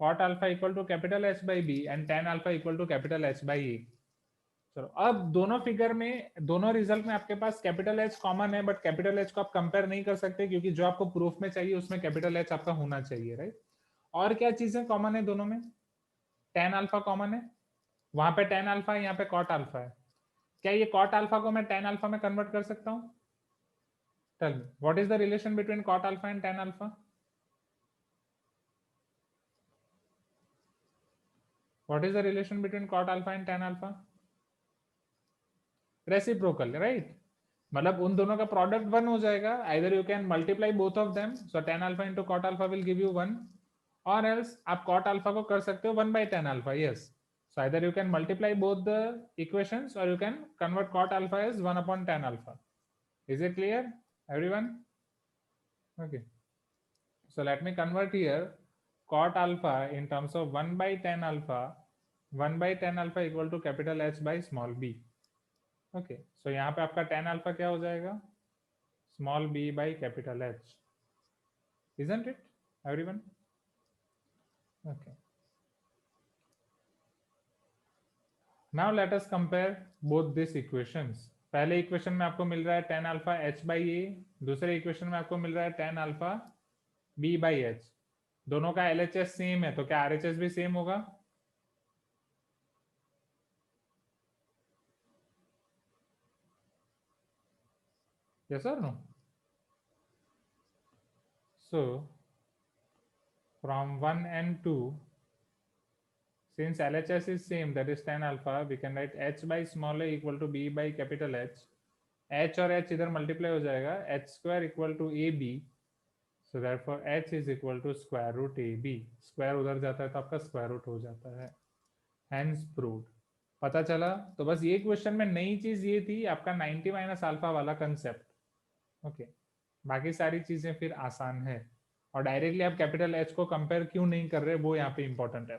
S1: Cot alpha equal to capital H by B and tan alpha equal to capital H by A। चलो अब दोनों फिगर में, दोनों रिजल्ट में आपके पास कैपिटल एच कॉमन है, बट कैपिटल एच को आप कंपेयर नहीं कर सकते क्योंकि जो आपको प्रूफ में चाहिए उसमें कैपिटल एच आपका होना चाहिए, राइट। और क्या चीजें कॉमन है दोनों में? टेन अल्फा कॉमन है, वहां पे टेन अल्फा है, यहाँ पे कॉट अल्फा है। क्या ये कॉट अल्फा को मैं टेन अल्फा में कन्वर्ट कर सकता हूँ? Tell me what is the relation between cot alpha and tan alpha? What is the relation between cot alpha and tan alpha? Reciprocal, right. मतलब उन दोनों का प्रोडक्ट वन हो जाएगा, either you can multiply both of them, so tan alpha into cot alpha will give you one, और else आप cot alpha को कर सकते हो one by tan alpha, yes. So either you can multiply both the equations or you can convert cot alpha as 1 upon tan alpha. Is it clear, everyone? Okay. So let me convert here cot alpha in terms of 1 by tan alpha. 1 by tan alpha equal to capital H by small b. Okay. So यहाँ पे आपका tan alpha क्या हो जाएगा? Small b by capital H. Isn't it, everyone? Okay. Now let us compare both these equations. पहले equation में आपको मिल रहा है tan alpha h by a, दूसरे इक्वेशन में आपको मिल रहा है tan alpha b by h। दोनों का LHS सेम है, तो क्या RHS भी सेम होगा? Yes or no? So from 1 and 2, since LHS is same, that is tan alpha, we can write h by small a equal to b by capital H। h और h इधर multiply हो जाएगा, h square equal to ab, so therefore h is equal to square root ab। Square उधर जाता है तो आपका square root हो जाता है, hence proved। पता चला? तो बस ये क्वेश्चन में नई चीज ये थी आपका 90 माइनस अल्फा वाला कंसेप्ट, ओके। बाकी सारी चीजें फिर आसान है। और डायरेक्टली आप कैपिटल एच को कंपेयर क्यों नहीं कर रहे, वो यहाँ पे इंपॉर्टेंट है,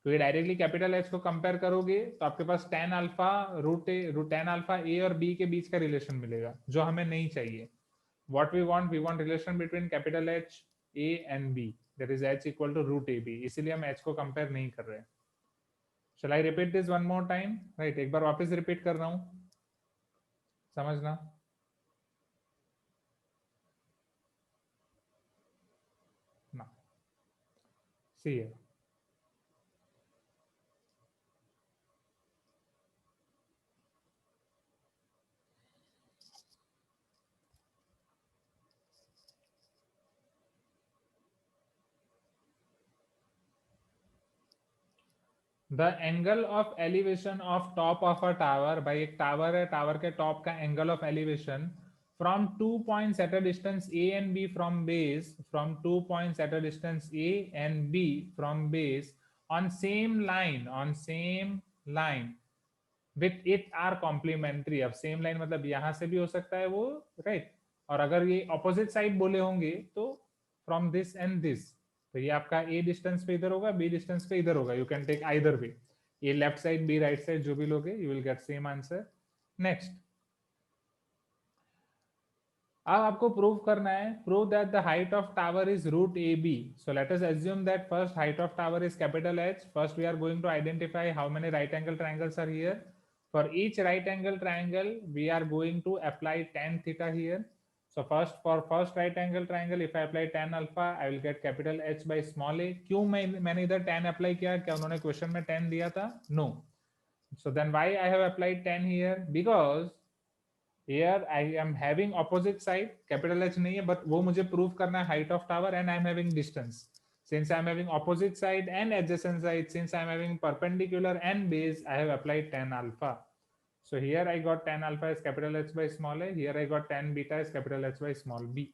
S1: क्योंकि डायरेक्टली कैपिटल एच को कंपेयर करोगे तो आपके पास ten alpha root ten alpha A और बी के बीच का रिलेशन मिलेगा, जो हमें नहीं चाहिए। What we want relation between capital H A and B, that is H equal to root A B, इसीलिए हम एच को कंपेयर नहीं कर रहे। Shall I repeat this one more time, right, एक बार वापस रिपीट कर रहा हूं, समझना। ना सी है, the angle of elevation of top of a tower, भाई एक टावर है, टावर के टॉप का angle of elevation from 2 points at a distance a and b from base, from 2 points at a distance a and b from base on same line with it are complementary. अब same line मतलब यहां से भी हो सकता है वो, right, और अगर ये ऑपोजिट साइड बोले होंगे तो फ्रॉम दिस एंड दिस, तो ये आपका ए डिस्टेंस पे इधर होगा, बी डिस्टेंस पे इधर होगा, you can take either way, a left side b right side, जो भी लोगे you will get same answer. Next, अब आपको प्रूव करना है, prove that the height of tower is root A b. So let us assume that first height of tower is capital H। first we are going to identify how many right angle triangles are here। for each right angle triangle we are going to apply tan theta here। so first, for first right angle triangle if I apply tan alpha I will get capital H by small a। क्यों मैंने इधर tan apply किया? क्या उन्होंने question में tan दिया था? No. so then why I have applied tan here? because here I am having opposite side, capital H नहीं है, but वो मुझे prove करना है height of tower and I am having distance। since I am having opposite side and adjacent side, since I am having perpendicular and base, I have applied tan alpha। so here I got tan alpha is capital H by small a, here I got tan beta is capital H by small b।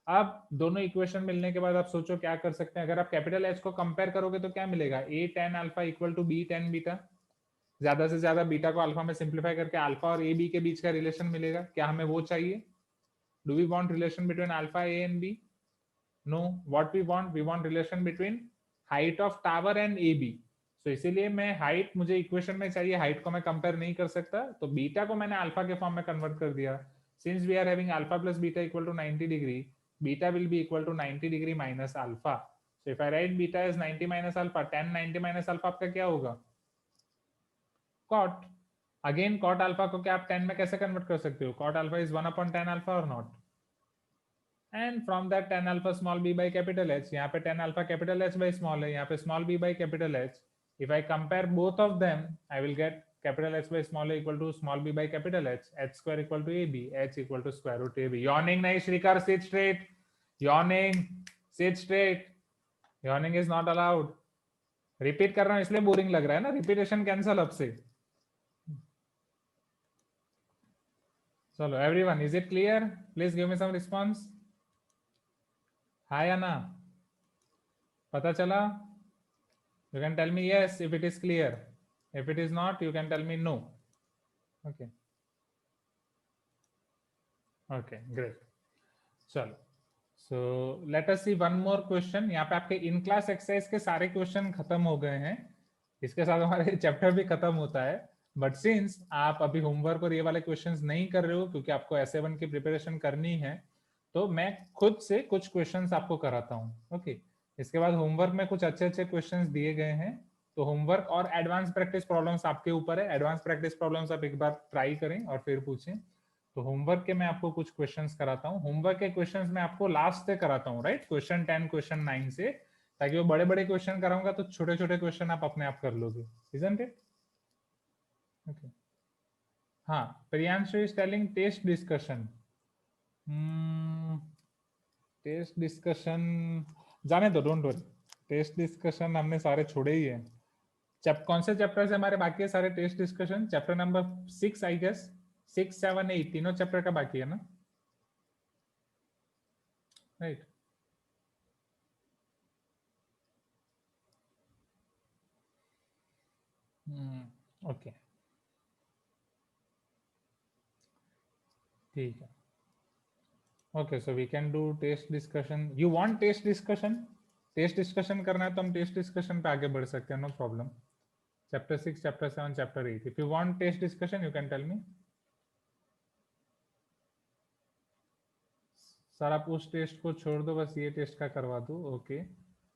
S1: अब दोनों equation मिलने के बाद आप सोचो क्या कर सकते हैं। अगर आप कैपिटल H को कंपेयर करोगे तो क्या मिलेगा? a tan alpha equal to b tan beta, ज्यादा से ज्यादा बीटा को अल्फा में सिंप्लीफाई करके अल्फा और ए बी के बीच का रिलेशन मिलेगा। क्या हमें वो चाहिए? Do we want relation between alpha a and b? No. What we want relation between height of tower and a b. तो इसीलिए मैं हाइट, मुझे इक्वेशन में चाहिए, हाइट को मैं कंपेयर नहीं कर सकता, तो बीटा को मैंने अल्फा के फॉर्म में कन्वर्ट कर दिया। Since we are having alpha plus beta equal to 90 degree, beta will be equal to 90 degree minus alpha. So if I write beta is 90 minus alpha, tan 90 minus alpha आपका क्या होगा? cot। Again cot alpha को क्या आप 10 में कैसे convert कर सकते हो? cot alpha is 1 upon tan alpha और not, and from that tan alpha small b by capital H। यहाँ पे tan alpha capital H by small है, यहाँ पे small b by capital H। If I compare both of them, I will get capital H by small a equal to small b by capital H, h square equal to ab, h equal to square root ab। Yawning नहीं Shrikar, sit straight. Yawning, sit straight. Yawning is not allowed. Repeat कर रहा हूं इसलिए boring लग रहा है ना, repetition cancel अब से। चलो everyone, is it clear? Please give me some response. Hi Ana, पता चला? You can tell me yes if it is clear. If it is not, you can tell me no. Okay. Okay, great. चलो, so let us see one more question. यहाँ पे आपके in class exercise के सारे question खत्म हो गए हैं, इसके साथ हमारे चैप्टर भी खत्म होता है। बट सिंस आप अभी होमवर्क और ये वाले क्वेश्चंस नहीं कर रहे हो क्योंकि आपको S7 की प्रिपरेशन करनी है, तो मैं खुद से कुछ क्वेश्चंस आपको कराता हूँ। ओके, इसके बाद होमवर्क में कुछ अच्छे अच्छे क्वेश्चंस दिए गए हैं, तो होमवर्क और एडवांस प्रैक्टिस प्रॉब्लम्स आपके ऊपर है। एडवांस प्रैक्टिस प्रॉब्लम्स आप एक बार ट्राई करें और फिर पूछें। तो होमवर्क के मैं आपको कुछ क्वेश्चंस कराता हूँ। होमवर्क के क्वेश्चंस मैं आपको लास्ट से कराता हूँ, राइट? क्वेश्चन 10, क्वेश्चन 9 से, ताकि वो बड़े बड़े क्वेश्चन कराऊंगा तो छोटे छोटे क्वेश्चन आप अपने आप कर लोगे। Isn't it? ओके। हाँ, Priyanshu is telling test discussion. Test discussion जाने दो, डोंट वरी। टेस्ट डिस्कशन हमने सारे छोड़े ही है। कौन से चैप्टर से हमारे बाकी है सारे test discussion? Chapter number 6 I guess, 6, 7, 8 तीनों चैप्टर का बाकी है ना, राइट? ओके, ठीक है। Okay, so we can do test discussion. You want test discussion? Test discussion करना है तो हम टेस्ट डिस्कशन पे आगे बढ़ सकते हैं, no problem. Chapter 6, chapter 7, chapter 8, if you want test discussion you can tell me. Sir आप उस टेस्ट को छोड़ दो, बस ये टेस्ट का करवा दो। ओके,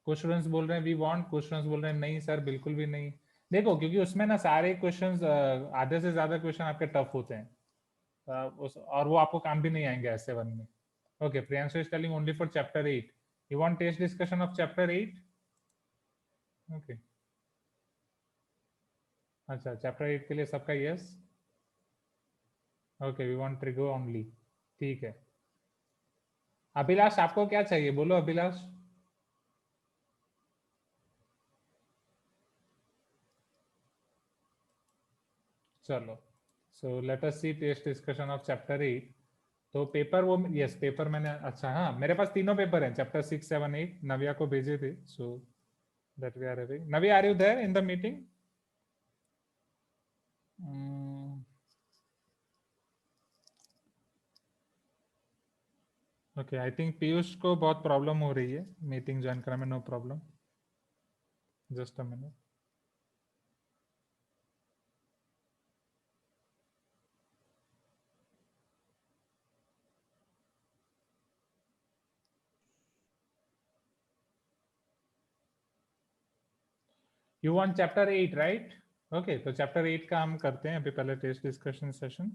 S1: कुछ स्टूडेंट्स बोल रहे हैं वी वांट, कुछ स्टूडेंट्स बोल रहे हैं नहीं सर बिल्कुल भी नहीं। देखो, क्योंकि उसमें ना सारे क्वेश्चंस, आधे से ज्यादा क्वेश्चन आपके टफ होते हैं, और वो आपको काम भी नहीं आएंगे S7 में। Okay, Priyanshu is telling only for chapter 8। You want test discussion of chapter 8? Okay, अच्छा, चैप्टर 8 के लिए सबका yes. Okay, we want trigo only, ठीक है। अभिलाष आपको क्या चाहिए, बोलो अभिलाष। चलो, so let us see test discussion of chapter 8। तो पेपर वो, यस पेपर मैंने, अच्छा हाँ, मेरे पास तीनों पेपर हैं, चैप्टर 6, 7, 8 नव्या को भेजे थे, so that we are having. Navya, are you there in the meeting? Okay, I think Piyush को बहुत प्रॉब्लम हो रही है मीटिंग ज्वाइन करने में। No problem, just a minute. You want chapter 8 right? Okay, तो चैप्टर 8 का हम करते हैं अभी पहले टेस्ट डिस्कशन सेशन,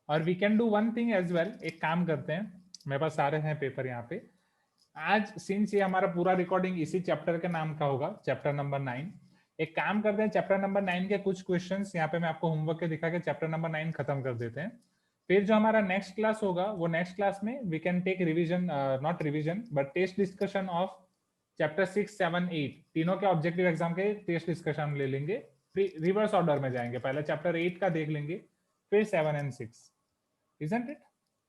S1: और we can do one thing as well. एक काम करते हैं, मेरे पास सारे हैं पेपर यहाँ पे। आज सिंस ये हमारा पूरा रिकॉर्डिंग इसी चैप्टर के नाम का होगा, चैप्टर नंबर 9, एक काम करते हैं, चैप्टर नंबर 9 के कुछ क्वेश्चंस यहाँ पे मैं आपको होमवर्क के दिखा के चैप्टर नंबर 9 खत्म कर देते हैं। फिर जो हमारा नेक्स्ट क्लास होगा, वो नेक्स्ट क्लास में we can take revision, not revision but test discussion of chapter 6, 7, 8 तीनों के ऑब्जेक्टिव एग्जाम के टेस्ट डिस्कशन ले लेंगे। रिवर्स ऑर्डर में जाएंगे, पहले चैप्टर 8 का देख लेंगे, फिर 7 and 6। Isn't it?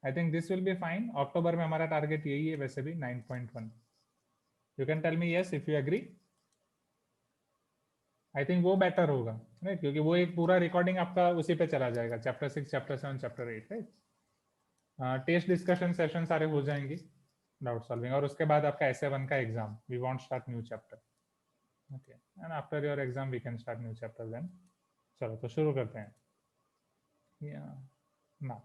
S1: I think this will be fine. अक्टूबर में हमारा टारगेट यही है वैसे भी, 9.1। You can tell me yes if you agree. I think वो बेटर होगा, राइट? क्योंकि वो एक पूरा रिकॉर्डिंग आपका उसी पे चला जाएगा, chapter 6, chapter 7, chapter 8, right? Test discussion session सारे हो जाएंगे। डाउट सॉल्विंग, और उसके बाद आपका SA1 का exam, we want start new chapter, okay, and after your exam we can start new chapter then. चलो तो शुरू करते हैं। ना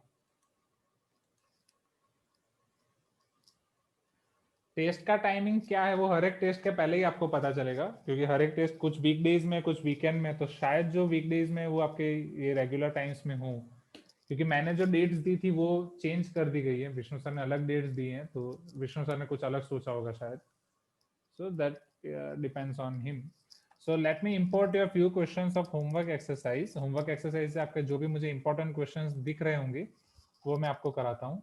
S1: टेस्ट का टाइमिंग क्या है वो हर एक टेस्ट के पहले ही आपको पता चलेगा, क्योंकि हर एक टेस्ट कुछ वीकडेज में कुछ वीकेंड में, तो शायद जो वीकडेज में वो आपके ये रेगुलर टाइम्स में हो, क्योंकि मैंने जो डेट्स दी थी वो चेंज कर दी गई है, विष्णु सर ने अलग डेट्स दी हैं, तो विष्णु सर ने कुछ अलग सोचा होगा शायद, so that depends on him. So let me import your few questions of homework exercise. Homework exercise से आपके जो भी मुझे इंपॉर्टेंट क्वेश्चंस दिख रहे होंगे वो मैं आपको कराता हूँ।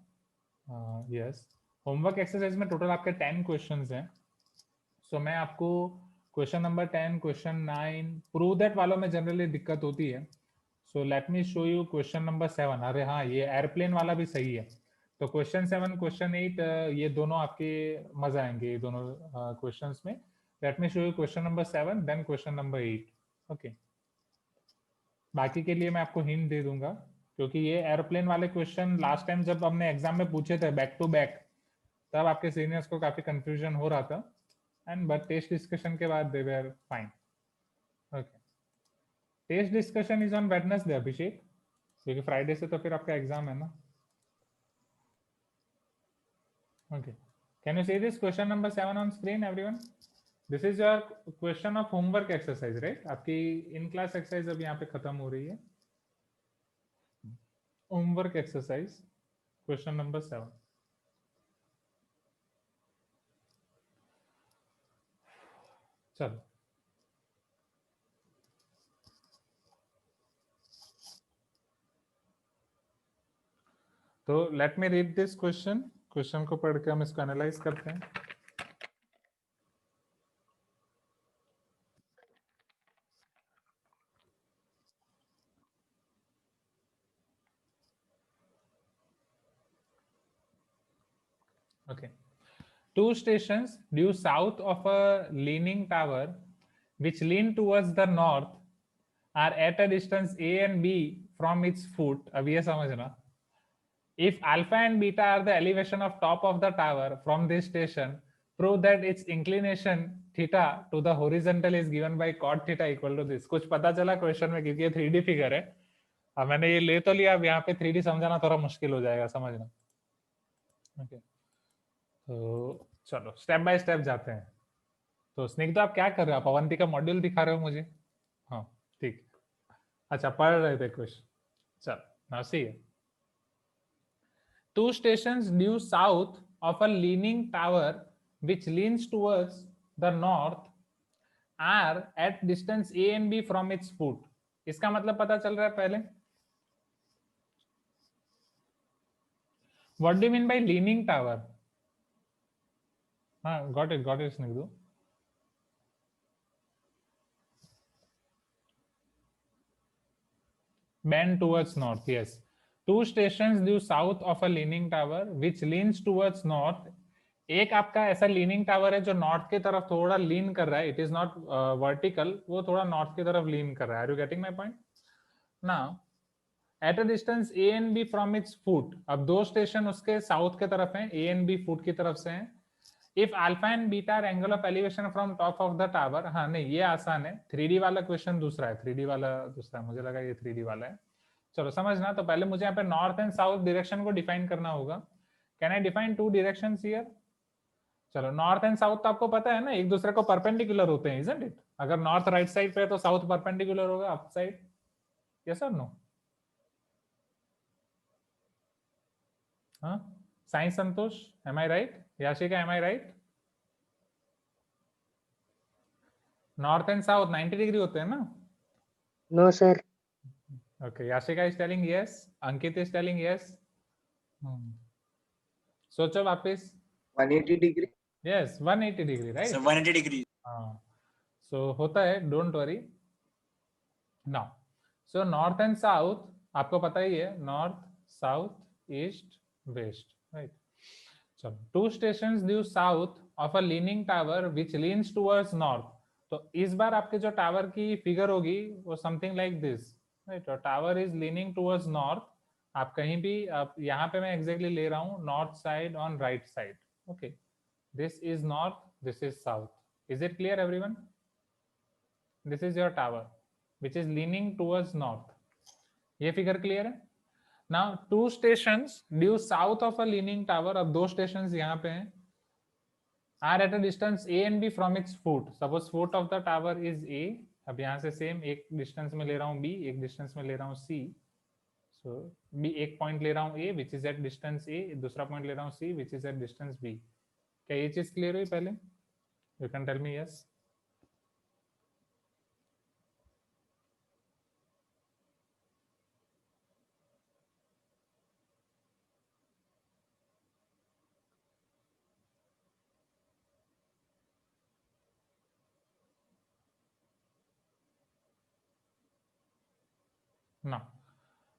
S1: यस, होमवर्क एक्सरसाइज में टोटल आपके 10 क्वेश्चंस हैं। सो मैं आपको question number 10, question 9, prove that वालों में जनरली दिक्कत होती है। सो let me show you question number 7। अरे हाँ, ये एयरप्लेन वाला भी सही है। तो क्वेश्चन 7, क्वेश्चन 8, ये दोनों आपके मजा आएंगे, ये दोनों क्वेश्चंस में। Let me show you question number 7 then question number 8। Okay, बाकी के लिए मैं आपको हिंट दे दूंगा, क्योंकि ये एयरप्लेन वाले क्वेश्चन लास्ट टाइम जब हमने एग्जाम में पूछे थे बैक टू बैक, तब आपके सीनियर्स को काफी कंफ्यूजन हो रहा था, एंड बट टेस्ट डिस्कशन के बाद they were fine. Okay, test discussion is on Wednesday Abhishek, क्योंकि फ्राइडे से तो फिर आपका एग्जाम है ना। Okay, can you see this question number 7 on screen everyone? This is your question of homework exercise, right? आपकी इन क्लास एक्सरसाइज अब यहाँ पे खत्म हो रही है। Homework exercise question number 7। चलो, तो let me read this question. Question को पढ़ के हम इसको एनालाइज करते हैं। Okay. Two stations due south of a leaning tower which lean towards the north are at a distance A and B from its foot. अब ये समझना, if alpha and beta are the elevation of top of the tower from this station, prove that its inclination theta to the horizontal is given by cot theta equal to this. कुछ पता चला question में, क्योंकि ये 3D figure है। अब मैंने ये ले तो लिया, अब यहाँ पे 3D समझाना थोड़ा मुश्किल हो जाएगा समझना। ओके, तो चलो स्टेप बाय स्टेप जाते हैं। तो स्निग्धा आप क्या कर रहे हो? आप अवंती का मॉड्यूल दिखा रहे हो मुझे? हाँ ठीक, अच्छा पढ़ रहे थे क्वेश्चन। चल now see, two stations due south of a leaning tower which leans towards the north are at distance A and B from its foot. इसका मतलब पता चल रहा है पहले? What do you mean by leaning tower? हाँ, got it स्निग्धु। Bend towards north, yes. Two stations due south of a leaning tower which leans towards north. एक आपका ऐसा लीनिंग टावर है जो नॉर्थ की तरफ थोड़ा लीन कर रहा है, इट इज नॉट वर्टिकल, वो थोड़ा नॉर्थ की तरफ लीन कर रहा है। Are you getting my point? Now at a distance a and b from its foot, अब दो स्टेशन उसके साउथ के तरफ हैं, ए एंड बी फुट की तरफ से हैं। If alpha and beta R angle of elevation from top of the tower, हाँ नहीं ये आसान है, 3D वाला क्वेश्चन दूसरा है, 3D वाला दूसरा है, मुझे लगा ये 3D वाला है। चलो समझना, तो पहले मुझे यहाँ पे नॉर्थ एंड साउथ डायरेक्शन को डिफाइन करना होगा। Can I define two directions here? चलो, नॉर्थ एंड साउथ तो आपको पता है ना, एक दूसरे को परपेंडिकुलर होते हैं, इजंट इट? अगर नॉर्थ राइट साइड पे है तो साउथ परपेंडिकुलर होगा अप साइड, यस और नो? हाँ, Sai Santosh, am I right? Yashika, am I right? North and south 90 degree होते हैं ना?
S3: No sir.
S1: Okay, Yashika is telling yes, Ankit is telling yes. सोचो वापस।
S2: 180 degree.
S1: Yes, 180 degree, right?
S4: So 180 degree.
S1: हाँ, so होता है, don't worry. Now, so north and south आपको पता ही है, north, south, east, west, right? चलो, two stations due south of a leaning tower which leans towards north. तो इस बार आपके जो टावर की फिगर होगी वो something like this, right? Tower is leaning towards north. आप कहीं भी, आप यहाँ पे मैं एग्जैक्टली ले रहा हूँ north side on right side, Okay, this is north, this is south. Is it clear, everyone? This is your tower which is leaning towards north. ये फिगर क्लियर है? Now two stations due south of a leaning tower, अब दो stations यहाँ पे हैं, are at a distance A and B from its foot. Suppose foot of the tower is A. अब यहाँ से सेम एक डिस्टेंस में ले रहा हूँ B, एक डिस्टेंस में ले रहा हूँ C. So B एक पॉइंट ले रहा हूँ A which is at distance A, दूसरा पॉइंट ले रहा हूँ C which is at distance B. क्या ये चीज क्लियर हुई पहले? You can tell me yes.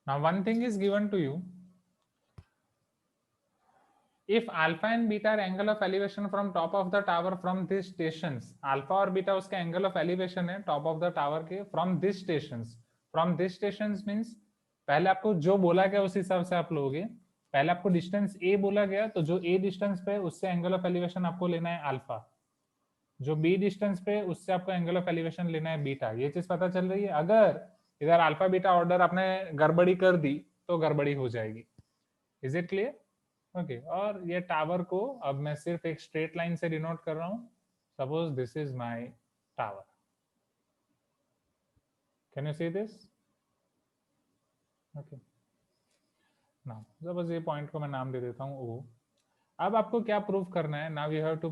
S1: Now one thing is given to you. If alpha and beta are angle of elevation from top of the tower from these stations, alpha और beta उसका angle of elevation है top of the tower के from these stations. From these stations means पहले आपको जो बोला गया उस हिसाब से आप लोगे. पहले आपको डिस्टेंस A बोला गया, तो जो A डिस्टेंस पे उससे एंगल ऑफ एलिवेशन आपको लेना है अल्फा, जो B डिस्टेंस पे उससे आपको एंगल ऑफ एलिवेशन लेना है बीटा. ये चीज पता चल रही है? अगर इधर अल्फा बीटा ऑर्डर आपने गड़बड़ी कर दी तो गड़बड़ी हो जाएगी. Is it clear? ओके. और ये टावर को अब मैं सिर्फ एक स्ट्रेट लाइन से डिनोट कर रहा हूं. Suppose this is my tower. Can you see this? Okay. Now suppose ये पॉइंट को मैं नाम दे देता हूं O. अब आपको क्या प्रूव करना है? Now you have to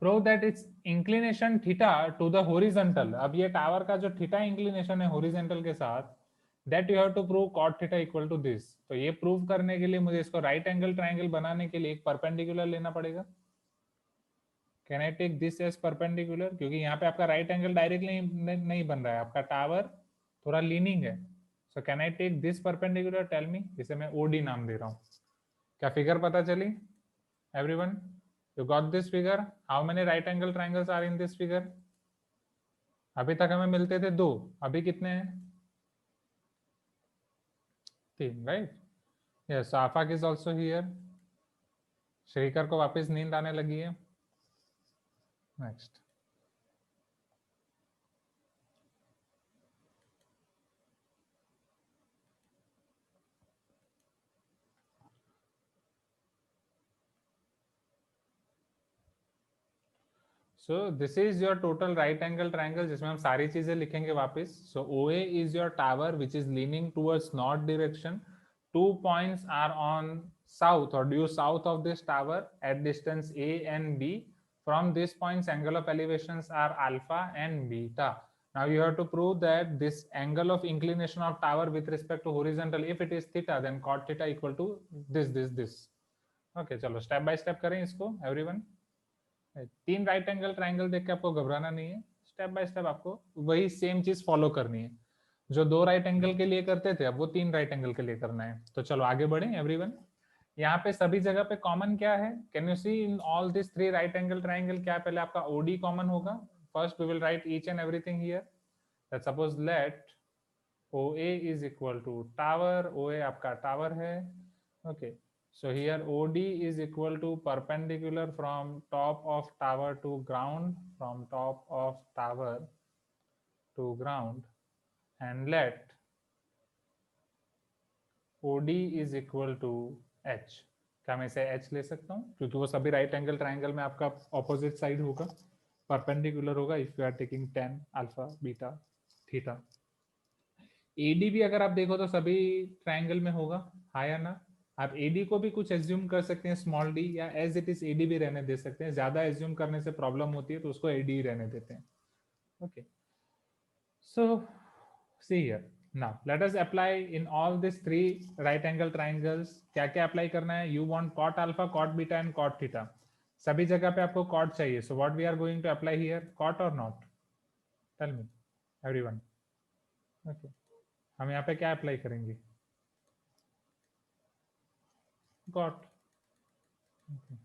S1: prove that its inclination theta to the horizontal. अब ये टावर का जो थीटा इंक्लिनेशन है हॉरिजॉन्टल के साथ, that you have to prove cot theta equal to this. तो ये प्रूव करने के लिए मुझे इसको राइट एंगल ट्रायंगल बनाने के लिए एक परपेंडिकुलर लेना पड़ेगा. Can I take this as perpendicular? क्योंकि यहाँ पे आपका राइट एंगल डायरेक्टली नहीं बन रहा है, आपका टावर थोड़ा लीनिंग है. So can I take this perpendicular? Tell me. इसे मैं ओडी नाम दे रहा हूँ. क्या फिगर पता चली everyone? You got this figure? How many right angle triangles are in this figure? अभी तक हमें मिलते थे दो, अभी कितने हैं? तीन, right? Yes, Afaq is also here. Shrikar को वापस नींद आने लगी है. Next. So this is your total right angle triangle जिसमें हम सारी चीजें लिखेंगे वापस. So OA is your tower which is leaning towards north direction. 2 points are on south or due south of this tower at distance A and B. From these points angle of elevations are alpha and beta. Now you have to prove that this angle of inclination of tower with respect to horizontal, if it is theta, then cot theta equal to this. Okay, चलो step by step करें इसको everyone. तीन right angle triangle देख के आपको घबराना नहीं है. स्टेप बाय स्टेप आपको वही सेम चीज फॉलो करनी है. जो दो राइट एंगल के लिए करते थे अब वो तीन राइट एंगल के लिए करना है. तो चलो आगे बढ़े एवरीवन. यहाँ पे सभी जगह पे कॉमन क्या है? Can you see in all this three right angle triangle क्या पहले आपका ओडी कॉमन होगा. First we will write each and everything here. That suppose let OA is equal to tower. OA आपका टावर है. Okay. So here OD is equal to perpendicular from top of tower to ground, from top of tower to ground, and let OD is equal to H. क्या मैं इसे H ले सकता हूँ? क्योंकि वो सभी राइट एंगल ट्रायंगल में आपका ऑपोजिट साइड होगा, परपेंडिकुलर होगा. If you are taking tan alpha beta theta. AD भी अगर आप देखो तो सभी ट्रायंगल में होगा, हाँ या ना? आप AD को भी कुछ एज्यूम कर सकते हैं स्मॉल d, या एज इट इज AD भी रहने दे सकते हैं. ज्यादा एज्यूम करने से प्रॉब्लम होती है तो उसको AD ही रहने देते हैं. Okay. So see here. Now let us apply in all this three right angle triangles. क्या क्या अप्लाई करना है? You want cot alpha, cot beta and cot theta. सभी जगह पे आपको कॉट चाहिए. So what we are going to apply here? Cot और not? Tell me everyone. Okay. हम यहाँ पे क्या अप्लाई करेंगे? Got. Okay.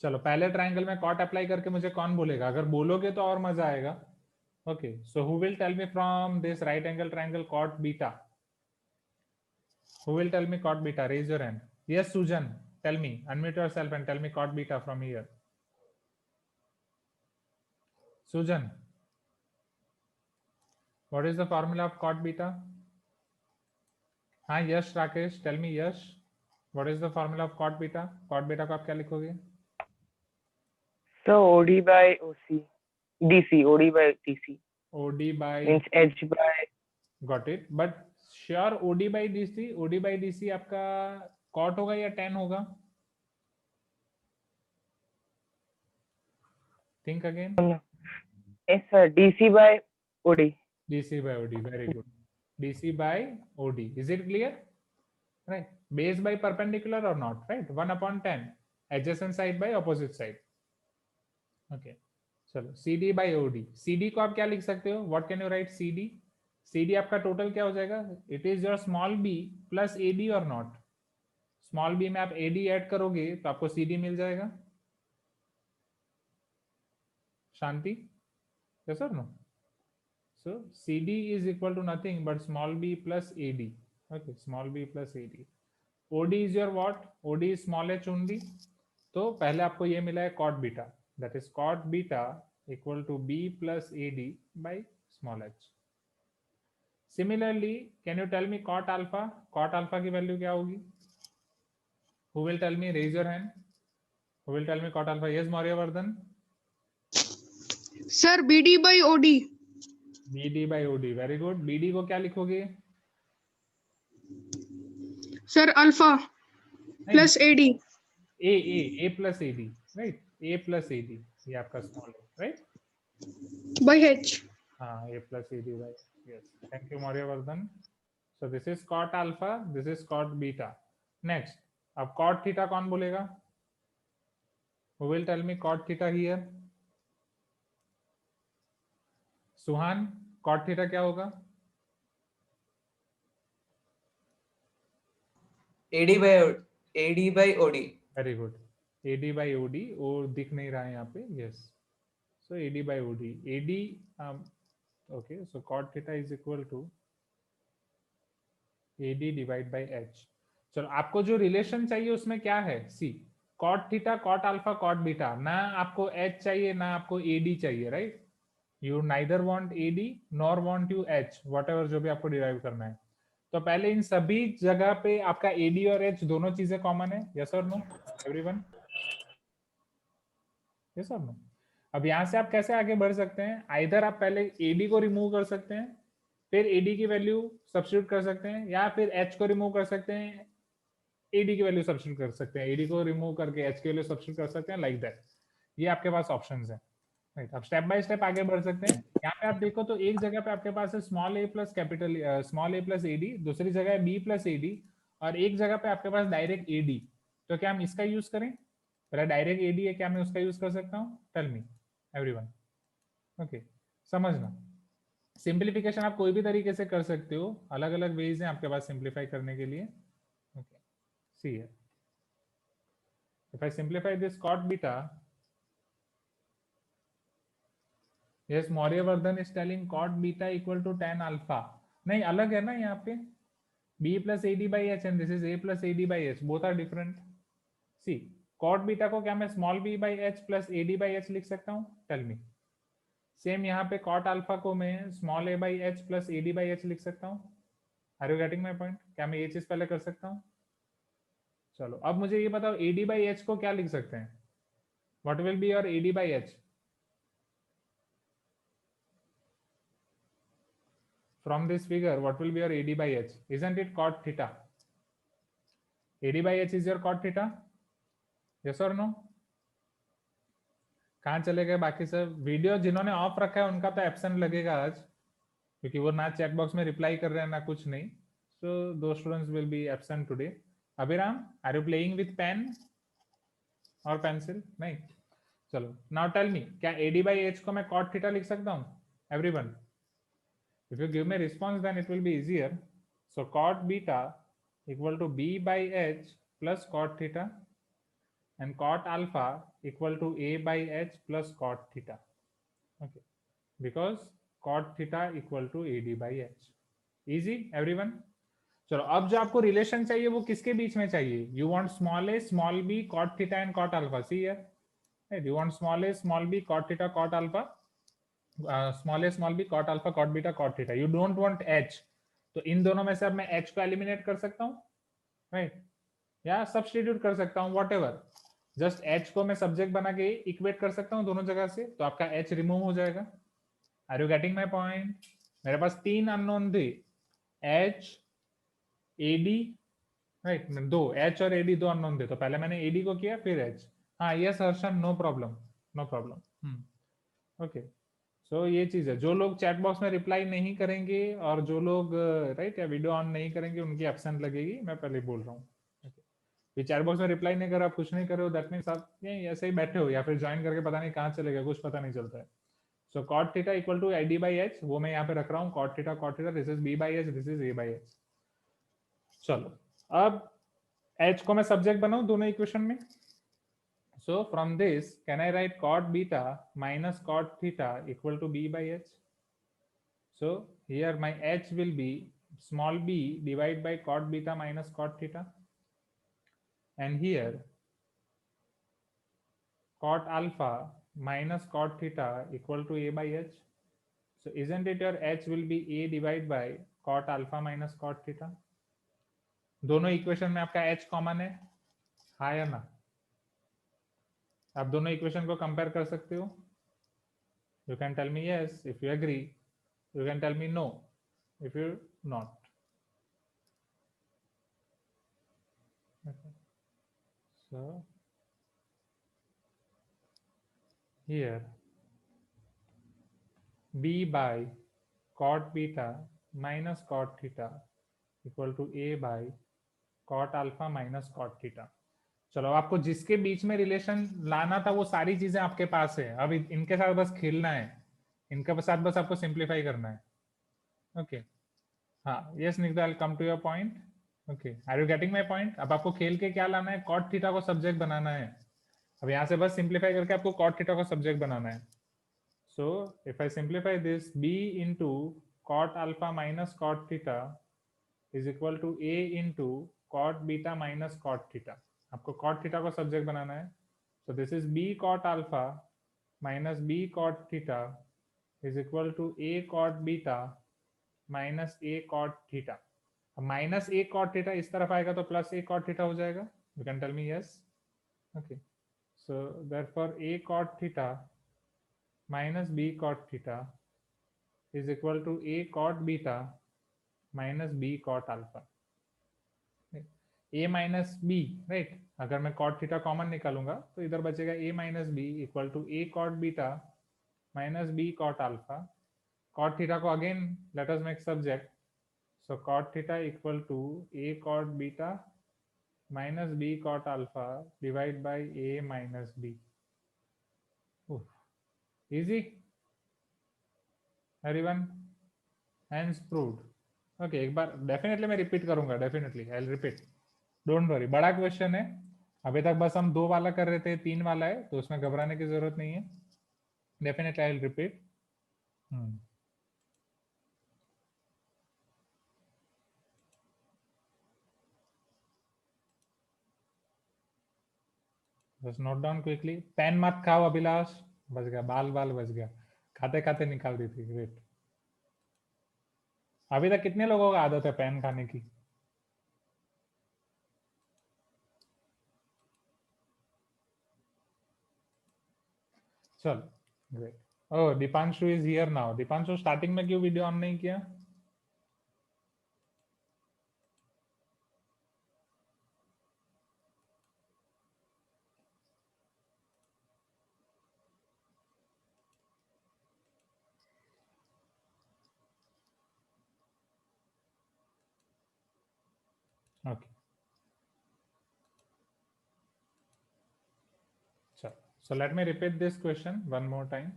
S1: चलो पहले ट्रायंगल में कॉट अप्लाई करके मुझे कौन बोलेगा? अगर बोलोगे तो और मजा आएगा. Okay, so who will tell me from this right angle triangle cot beta? Who will tell me cot beta? Raise your hand. Yes, Sujan, tell me. Unmute yourself and tell me cot beta from here. Sujan, what is the formula of cot beta? हाँ यश Rakesh, tell me Yash, what is the formula of cot beta? Cot beta को आप क्या लिखोगे?
S4: So OD by OC, DC, OD by DC
S1: OD by
S4: means H by.
S1: got it, but sure OD by DC आपका cot होगा या tan होगा? Think again.
S4: Yes sir, DC by OD.
S1: DC by OD, very good. DC by OD, is it clear? Right, base by perpendicular or not, right? 1/10, adjacent side by opposite side. Okay, चलो CD by OD. CD को आप क्या लिख सकते हो? What can you write CD? CD आपका total क्या हो जाएगा? It is your small b plus AD or not? Small b में आप AD ऐड करोगे तो आपको CD मिल जाएगा. शांति? Yes or no? So CD is equal to nothing but small b plus AD. Okay, small b plus AD. OD is your what? OD is small h only. तो पहले आपको ये मिला है cot beta. That is cot beta equal to b plus AD by small h. Similarly, can you tell me cot alpha? Cot alpha की value क्या होगी? Who will tell me? Raise your hand. Who will tell me cot alpha? Yes, Maurya
S5: Sir, BD by OD.
S1: BD by OD. Very good. BD को क्या लिखोगे?
S5: Sir, alpha plus AD.
S1: A plus AD, right? A plus AD. ये आपका small h, right?
S5: By H.
S1: हाँ, A plus AD by yes. Thank you, Maurya. So this is cot alpha. This is cot beta. Next, अब cot theta कौन बोलेगा? Who will tell me cot theta here? Suhan, cot theta क्या होगा?
S6: AD by OD.
S1: Very good. AD by OD. वो दिख नहीं रहा है यहाँ पे. Yes. So AD by OD. AD. Okay. So cot theta is equal to AD divided by H. चलो आपको जो रिलेशन चाहिए उसमें क्या है? सी cot theta, cot alpha, cot beta. ना आपको H चाहिए ना आपको AD चाहिए, right? You neither want AD nor want you H, whatever जो भी आपको डिराइव करना है. तो पहले इन सभी जगह पे आपका AD और H दोनों चीजें कॉमन है. यस और नो एवरीवन? यस और नो? अब यहाँ से आप कैसे आगे बढ़ सकते हैं? आइदर आप पहले AD को रिमूव कर सकते हैं, फिर AD की वैल्यू सब्स्टिट्यूट कर सकते हैं, या फिर H को रिमूव कर सकते हैं, AD की वैल्यू सब्स्टिट्यूट कर सकते हैं, AD को रिमूव करके H की वैल्यू सब्स्टिट्यूट कर सकते हैं, लाइक दैट. ये आपके पास ऑप्शंस हैं, राइट? अब स्टेप बाय स्टेप आगे बढ़ सकते हैं. यहाँ पे आप देखो तो एक जगह पे आपके पास है small a plus capital small a plus AD, दूसरी जगह है B प्लस AD, और एक जगह पे आपके पास डायरेक्ट AD. तो क्या हम इसका यूज करें? पहले डायरेक्ट AD है, क्या मैं उसका यूज कर सकता हूँ? Tell me everyone. ओके, समझना. सिंप्लीफिकेशन आप कोई भी तरीके से कर सकते हो, अलग अलग वेज हैं आपके पास सिंप्लीफाई करने के लिए. Okay, see here, if I simplify this cot beta, yes, Mauryavardan is telling cot beta equal to tan alpha. नहीं, अलग है ना यहाँ पे. B plus AD by H and this is A plus AD by H. Both are different. See, cot beta को क्या मैं small b by H plus AD by H लिख सकता हूँ? Tell me. सेम यहाँ पे cot alpha को मैं small a by H plus AD by H लिख सकता हूँ. Are you getting my point? क्या मैं ये चीज पहले कर सकता हूँ? चलो अब मुझे ये बताओ AD by H को क्या लिख सकते हैं? What will be your AD by H? From this figure, what will be your AD by H? Isn't it cot theta? AD by H is your cot theta? Yes or no? कहाँ चले गए बाकी सब? Video जिन्होंने of रखा है उनका तो एब्सेंट लगेगा आज, क्योंकि वो ना चैट बॉक्स में रिप्लाई कर रहे हैं ना कुछ नहीं. सो दो students will be absent today. Abhiram, are you playing with pen और पेंसिल? नहीं. चलो, नाउ टेल मी, क्या AD by H को मैं cot theta लिख सकता हूँ? Everyone, if you give me response then it will be easier. So cot beta equal to B by H plus cot theta, and cot alpha equal to A by H plus cot theta. Okay, because cot theta equal to AD by H. Easy everyone? चलो अब जो आपको relation चाहिए वो किसके बीच में चाहिए? You want small a, small b, cot theta and cot alpha. See here, right? You want small a, small b, cot theta, cot alpha. Small a, small b, cot alpha, cot beta, cot theta. You don't want H. तो इन दोनों में से अब मैं H को eliminate कर सकता हूँ, राइट? या सब्स्टिट्यूट कर सकता हूँ, व्हाटएवर. जस्ट H को मैं सब्जेक्ट बना के इक्वेट कर सकता हूँ दोनों जगह से, तो आपका H रिमूव हो जाएगा. Are you getting my point? मेरे पास तीन अननोन थे, H, AD, राइट? दो H और AD दो अननोन थे, तो पहले मैंने AD को किया फिर H. हाँ yes Harshan, no problem, no problem. Okay, so ये चीज है. जो लोग चैट बॉक्स में रिप्लाई नहीं करेंगे और जो लोग राइट या वीडियो ऑन नहीं करेंगे उनकी एब्सेंट लगेगी, मैं पहले बोल रहा हूँ. चैट बॉक्स में रिप्लाई नहीं कर रहा, कुछ नहीं कर रहे हो, दैट मींस आप ऐसे ही बैठे हो या फिर ज्वाइन करके पता नहीं कहाँ चले गए, कुछ पता नहीं चलता है. So cot theta equal to AD by H, वो मैं यहाँ पे रख रहा हूँ. cot theta, this is B by H, this is A by H. चलो अब H को मैं सब्जेक्ट बनाऊं दोनों इक्वेशन में. So from this, can I write cot beta minus cot theta equal to B by H? So here my H will be small b divided by cot beta minus cot theta. And here cot alpha minus cot theta equal to A by H. So isn't it your H will be A divided by cot alpha minus cot theta? दोनों equation में आपका H common है, हाँ या ना? आप दोनों equation को कंपेयर कर सकते हो. You can tell me yes if you agree, you can tell me no if you not. So here B by cot beta minus cot theta equal to A by cot alpha minus cot theta. चलो आपको जिसके बीच में relation लाना था वो सारी चीजें आपके पास है, अब इनके साथ बस खेलना है, इनके साथ बस आपको सिंप्लीफाई करना है. ओके, हाँ yes Nikita, I will come to your point. Okay, are you getting my point? अब आपको खेल के क्या लाना है, कॉट थीटा को सब्जेक्ट बनाना है. अब यहाँ से बस सिंप्लीफाई करके आपको कॉट थीटा को सब्जेक्ट बनाना है. So if I simplify this, b into cot alpha minus cot theta is equal to a into cot beta minus cot theta. आपको कॉट थीटा को सब्जेक्ट बनाना है. So this is b cot alpha minus b cot theta is equal to a cot beta minus a cot theta. Minus a cot theta इस तरफ आएगा तो plus a cot theta हो जाएगा. You can tell me yes. Okay, so therefore a cot theta minus b cot theta is equal to a cot beta minus b cot alpha. a minus b, right? अगर मैं cot theta common निकालूंगा तो इधर बचेगा a minus b equal to a cot beta minus b cot alpha. cot theta को again let us make subject. So cot theta equal to a cot beta minus b cot alpha divided by a minus b. Easy everyone, hence proved. Okay, एक बार definitely मैं repeat करूंगा, definitely I will repeat, don't worry. बड़ा question है, अभी तक बस हम 2 वाला कर रहे थे, 3 वाला है, तो उसमें घबराने की जरूरत नहीं है. Definitely I will repeat. बस नोट डाउन क्विकली. पेन मत खाओ अभिलाष, बच गया, बाल बच गया, खाते खाते निकाल दी थी. ग्रेट. अभी तक कितने लोगों का आदत है पेन खाने की? चलो great. Oh Deepanshu is here now. Deepanshu starting में क्यों वीडियो ऑन नहीं किया? Okay. So let me repeat this question one more time.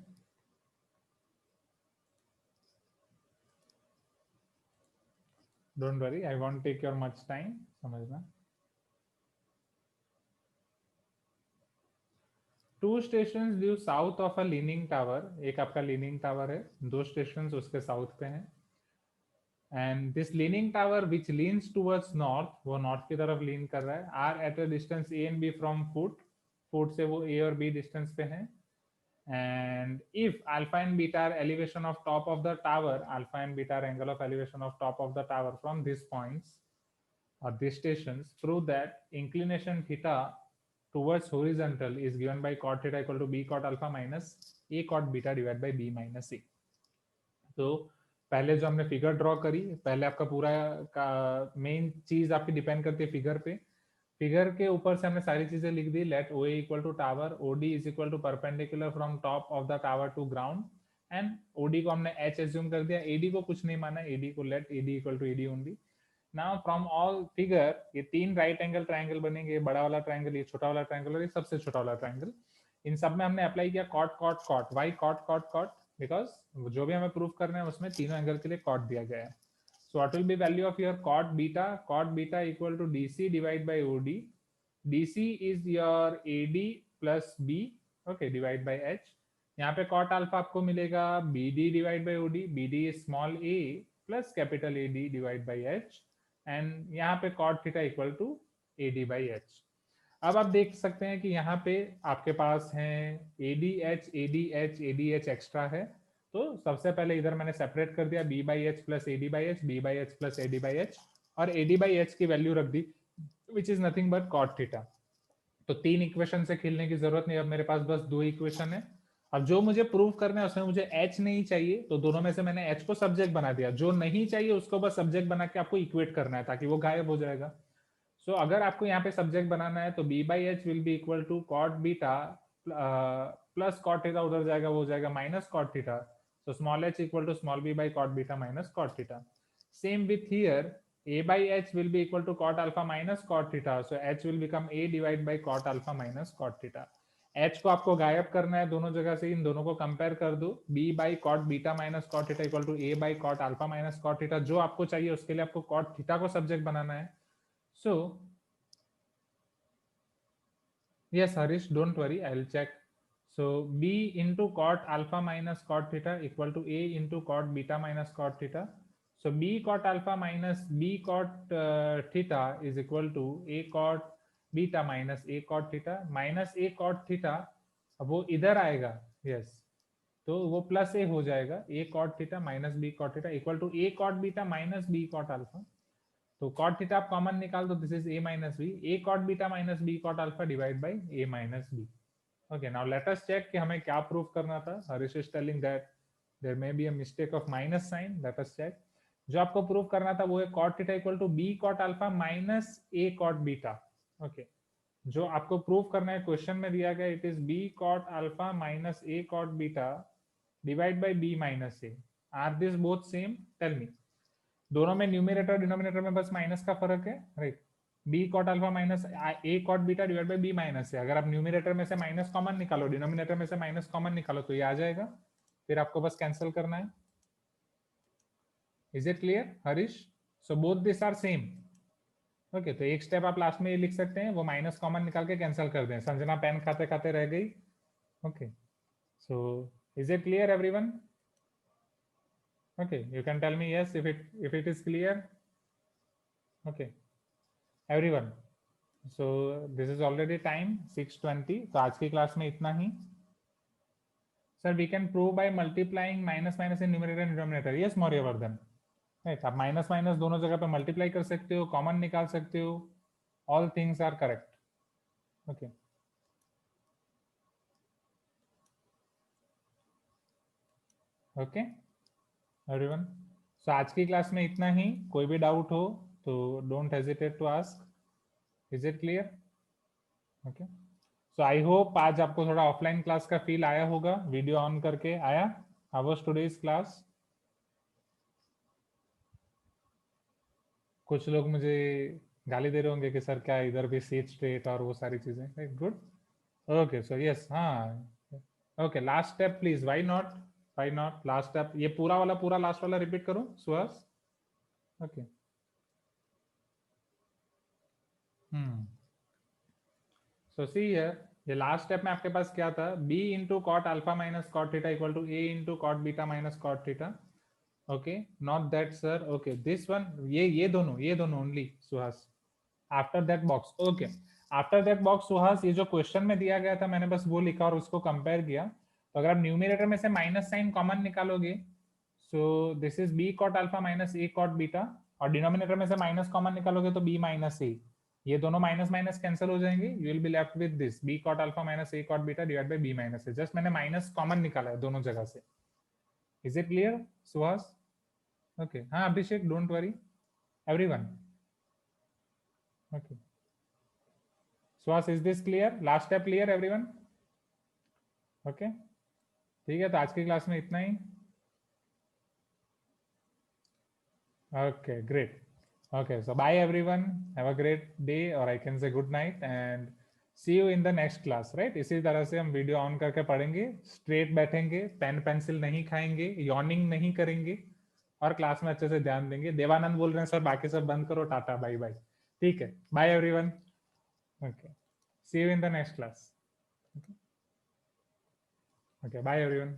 S1: Don't worry, I won't take your much time. समझना. 2 stations due south of a leaning tower, एक आपका leaning tower है, 2 stations उसके south पे हैं, and this leaning tower which leans towards north, वो north की तरफ lean कर रहा है, are at a distance A and B from foot से वो A और B distance पे हैं, and if alpha and beta are elevation of top of the tower, alpha and beta are angle of elevation of top of the tower from these points or these stations, prove that inclination theta towards horizontal is given by cot theta equal to b cot alpha minus a cot beta divided by b minus a. तो पहले जो हमने figure draw करी, पहले आपका पूरा का main चीज आपकी डिपेंड करती है फिगर पे, फिगर के ऊपर से हमने सारी चीजें लिख दी, let O equal to tower, OD is equal to perpendicular from top of the tower to ground, and OD को हमने एच एज्यूम कर दिया, एडी को कुछ नहीं माना, एडी को let AD equal to AD only. Now from all figure ये 3 राइट एंगल ट्रायंगल बनेंगे, ये बड़ा वाला ट्रायंगल, ये छोटा वाला ट्रायंगल और ये सबसे छोटा वाला ट्रायंगल. इन सब में हमने अप्लाई किया cot cot cot. Why cot cot cot? Because जो भी हमें प्रूफ करना है उसमें तीनों एंगल के लिए कॉट दिया गया है. So what will be value of your cot beta? Cot beta equal to DC divide by OD. DC is your AD plus B, okay, divide by H. यहाँ पे cot alpha आपको मिलेगा BD divide by OD. BD is small a plus capital AD divide by H, and यहाँ पे cot theta equal to AD by H. अब आप देख सकते हैं कि यहाँ पे आपके पास हैं ADH, ADH, ADH एक्स्ट्रा है, तो सबसे पहले इधर मैंने सेपरेट कर दिया B by H plus AD by H, B by H plus AD by H, और AD by H की वैल्यू रख दी which is nothing but cot theta. तो 3 इक्वेशन से खेलने की जरूरत नहीं, अब मेरे पास बस 2 इक्वेशन है. अब जो मुझे प्रूव करना है उसमें मुझे h नहीं चाहिए, तो दोनों में से मैंने h को सब्जेक्ट बना दिया, जो नहीं चाहिए उसको बस सब्जेक्ट बना के आपको इक्वेट करना है ताकि वो गायब हो जाएगा. सो अगर आपको यहाँ पे सब्जेक्ट बनाना है तो b by h will be equal to cot beta plus cot theta, उधर जाएगा वो हो जाएगा minus cot theta. So small h equal to small b by cot beta minus cot theta. Same with here, a by h will be equal to cot alpha minus cot theta, so h will become a divided by cot alpha minus cot theta. h को आपको गायब करना है दोनों जगह से, इन दोनों को कंपेयर कर दो, b by cot beta minus cot theta equal to a by cot alpha minus cot theta. जो आपको चाहिए उसके लिए आपको cot theta को सब्जेक्ट बनाना है. So yes Harish, don't worry, I will check. So b into cot alpha minus cot theta equal to a into cot beta minus cot theta. So b cot alpha minus b cot theta is equal to a cot beta minus a cot theta minus a cot theta. अब वो इधर आएगा, yes, तो वो plus a हो जाएगा, a cot theta minus b cot theta equal to a cot beta minus b cot alpha. तो cot theta आप कॉमन निकाल दो, this is a minus b, a cot beta minus b cot alpha divided by a minus b. Okay, now let us check कि हमें क्या proof करना था. Harish is telling that there may be a mistake of minus sign. Let us check. जो आपको prove करना था वो है cot theta equal to b cot alpha minus a cot beta. Okay, जो आपको प्रूव करना है क्वेश्चन में दिया गया, it is b cot alpha minus a cot beta divide by b minus a. Are this both same? Tell me. दोनों में numerator denominator में बस माइनस का फर्क है, right? b cot alpha minus a cot beta divide by b minus a. अगर आप numerator में से माइनस कॉमन निकालो, डिनोमिनेटर में से माइनस कॉमन निकालो तो ये आ जाएगा, फिर आपको बस कैंसिल करना है. Is it clear, Harish? So both these are same. Okay, तो एक स्टेप आप लास्ट में ये लिख सकते हैं, वो माइनस कॉमन निकाल के कैंसिल कर दें. संजना पेन खाते खाते रह गई. Okay, so is it clear everyone? Okay, you can tell me yes if it is clear. Okay, everyone. So this is already time 6:20. तो आज की क्लास में इतना ही. Sir, we can prove by multiplying minus minus in numerator and denominator. Yes, Mauryavardan. Right, आप minus minus दोनों जगह पे multiply कर सकते हो, कॉमन निकाल सकते हो, all things are correct. Okay, okay everyone. So आज की क्लास में इतना ही. कोई भी डाउट हो तो don't hesitate to ask. Is it clear? Okay, so I hope आज आपको थोड़ा ऑफलाइन क्लास का फील आया होगा. वीडियो ऑन करके आया? How was today's class? कुछ लोग मुझे गाली दे रहे होंगे कि सर क्या इधर भी सीट स्ट्रेट और वो सारी चीजें. Right, good. Okay, so yes, हाँ, okay, last step please. Why not last step? ये पूरा लास्ट वाला रिपीट करूं Suhas? Okay, so see here, ये लास्ट स्टेप में आपके पास क्या था, b into cot alpha minus cot theta equal to a into cot beta minus cot theta. Okay, not that sir. Okay, this one, ये दोनों only Suhas. After that box. Okay, after that box Suhas, ये जो question में दिया गया था मैंने बस वो लिखा और उसको कंपेयर किया. तो अगर आप न्यूमरेटर में से माइनस साइन कॉमन निकालोगे, so this is b cot alpha minus a cot beta, और डिनोमिनेटर में से माइनस कॉमन निकालोगे तो b माइनस a. ये दोनों माइनस माइनस कैंसिल हो जाएंगे. You will be left with this b cot alpha minus a cot beta divide by b minus a. Just मैंने माइनस कॉमन निकाला है दोनों जगह से. Is it clear Suhas? Okay, हाँ Abhishek, don't worry everyone. Okay Suhas, is this clear? Last step clear everyone? Okay, ठीक है, तो आज की क्लास में इतना ही. Okay, great. Okay, so bye everyone. Have a great day, or I can say good night, and see you in the next class, right? इसी तरह से हम वीडियो ऑन करके पढ़ेंगे, स्ट्रेट बैठेंगे, पेन पेंसिल नहीं खाएंगे, यॉर्निंग नहीं करेंगे, और क्लास में अच्छे से ध्यान देंगे. देवानंद बोल रहे हैं सर बाकी सब बंद करो, टाटा बाय बाय. ठीक है, bye everyone. Okay, see you in the next class. Okay, bye everyone.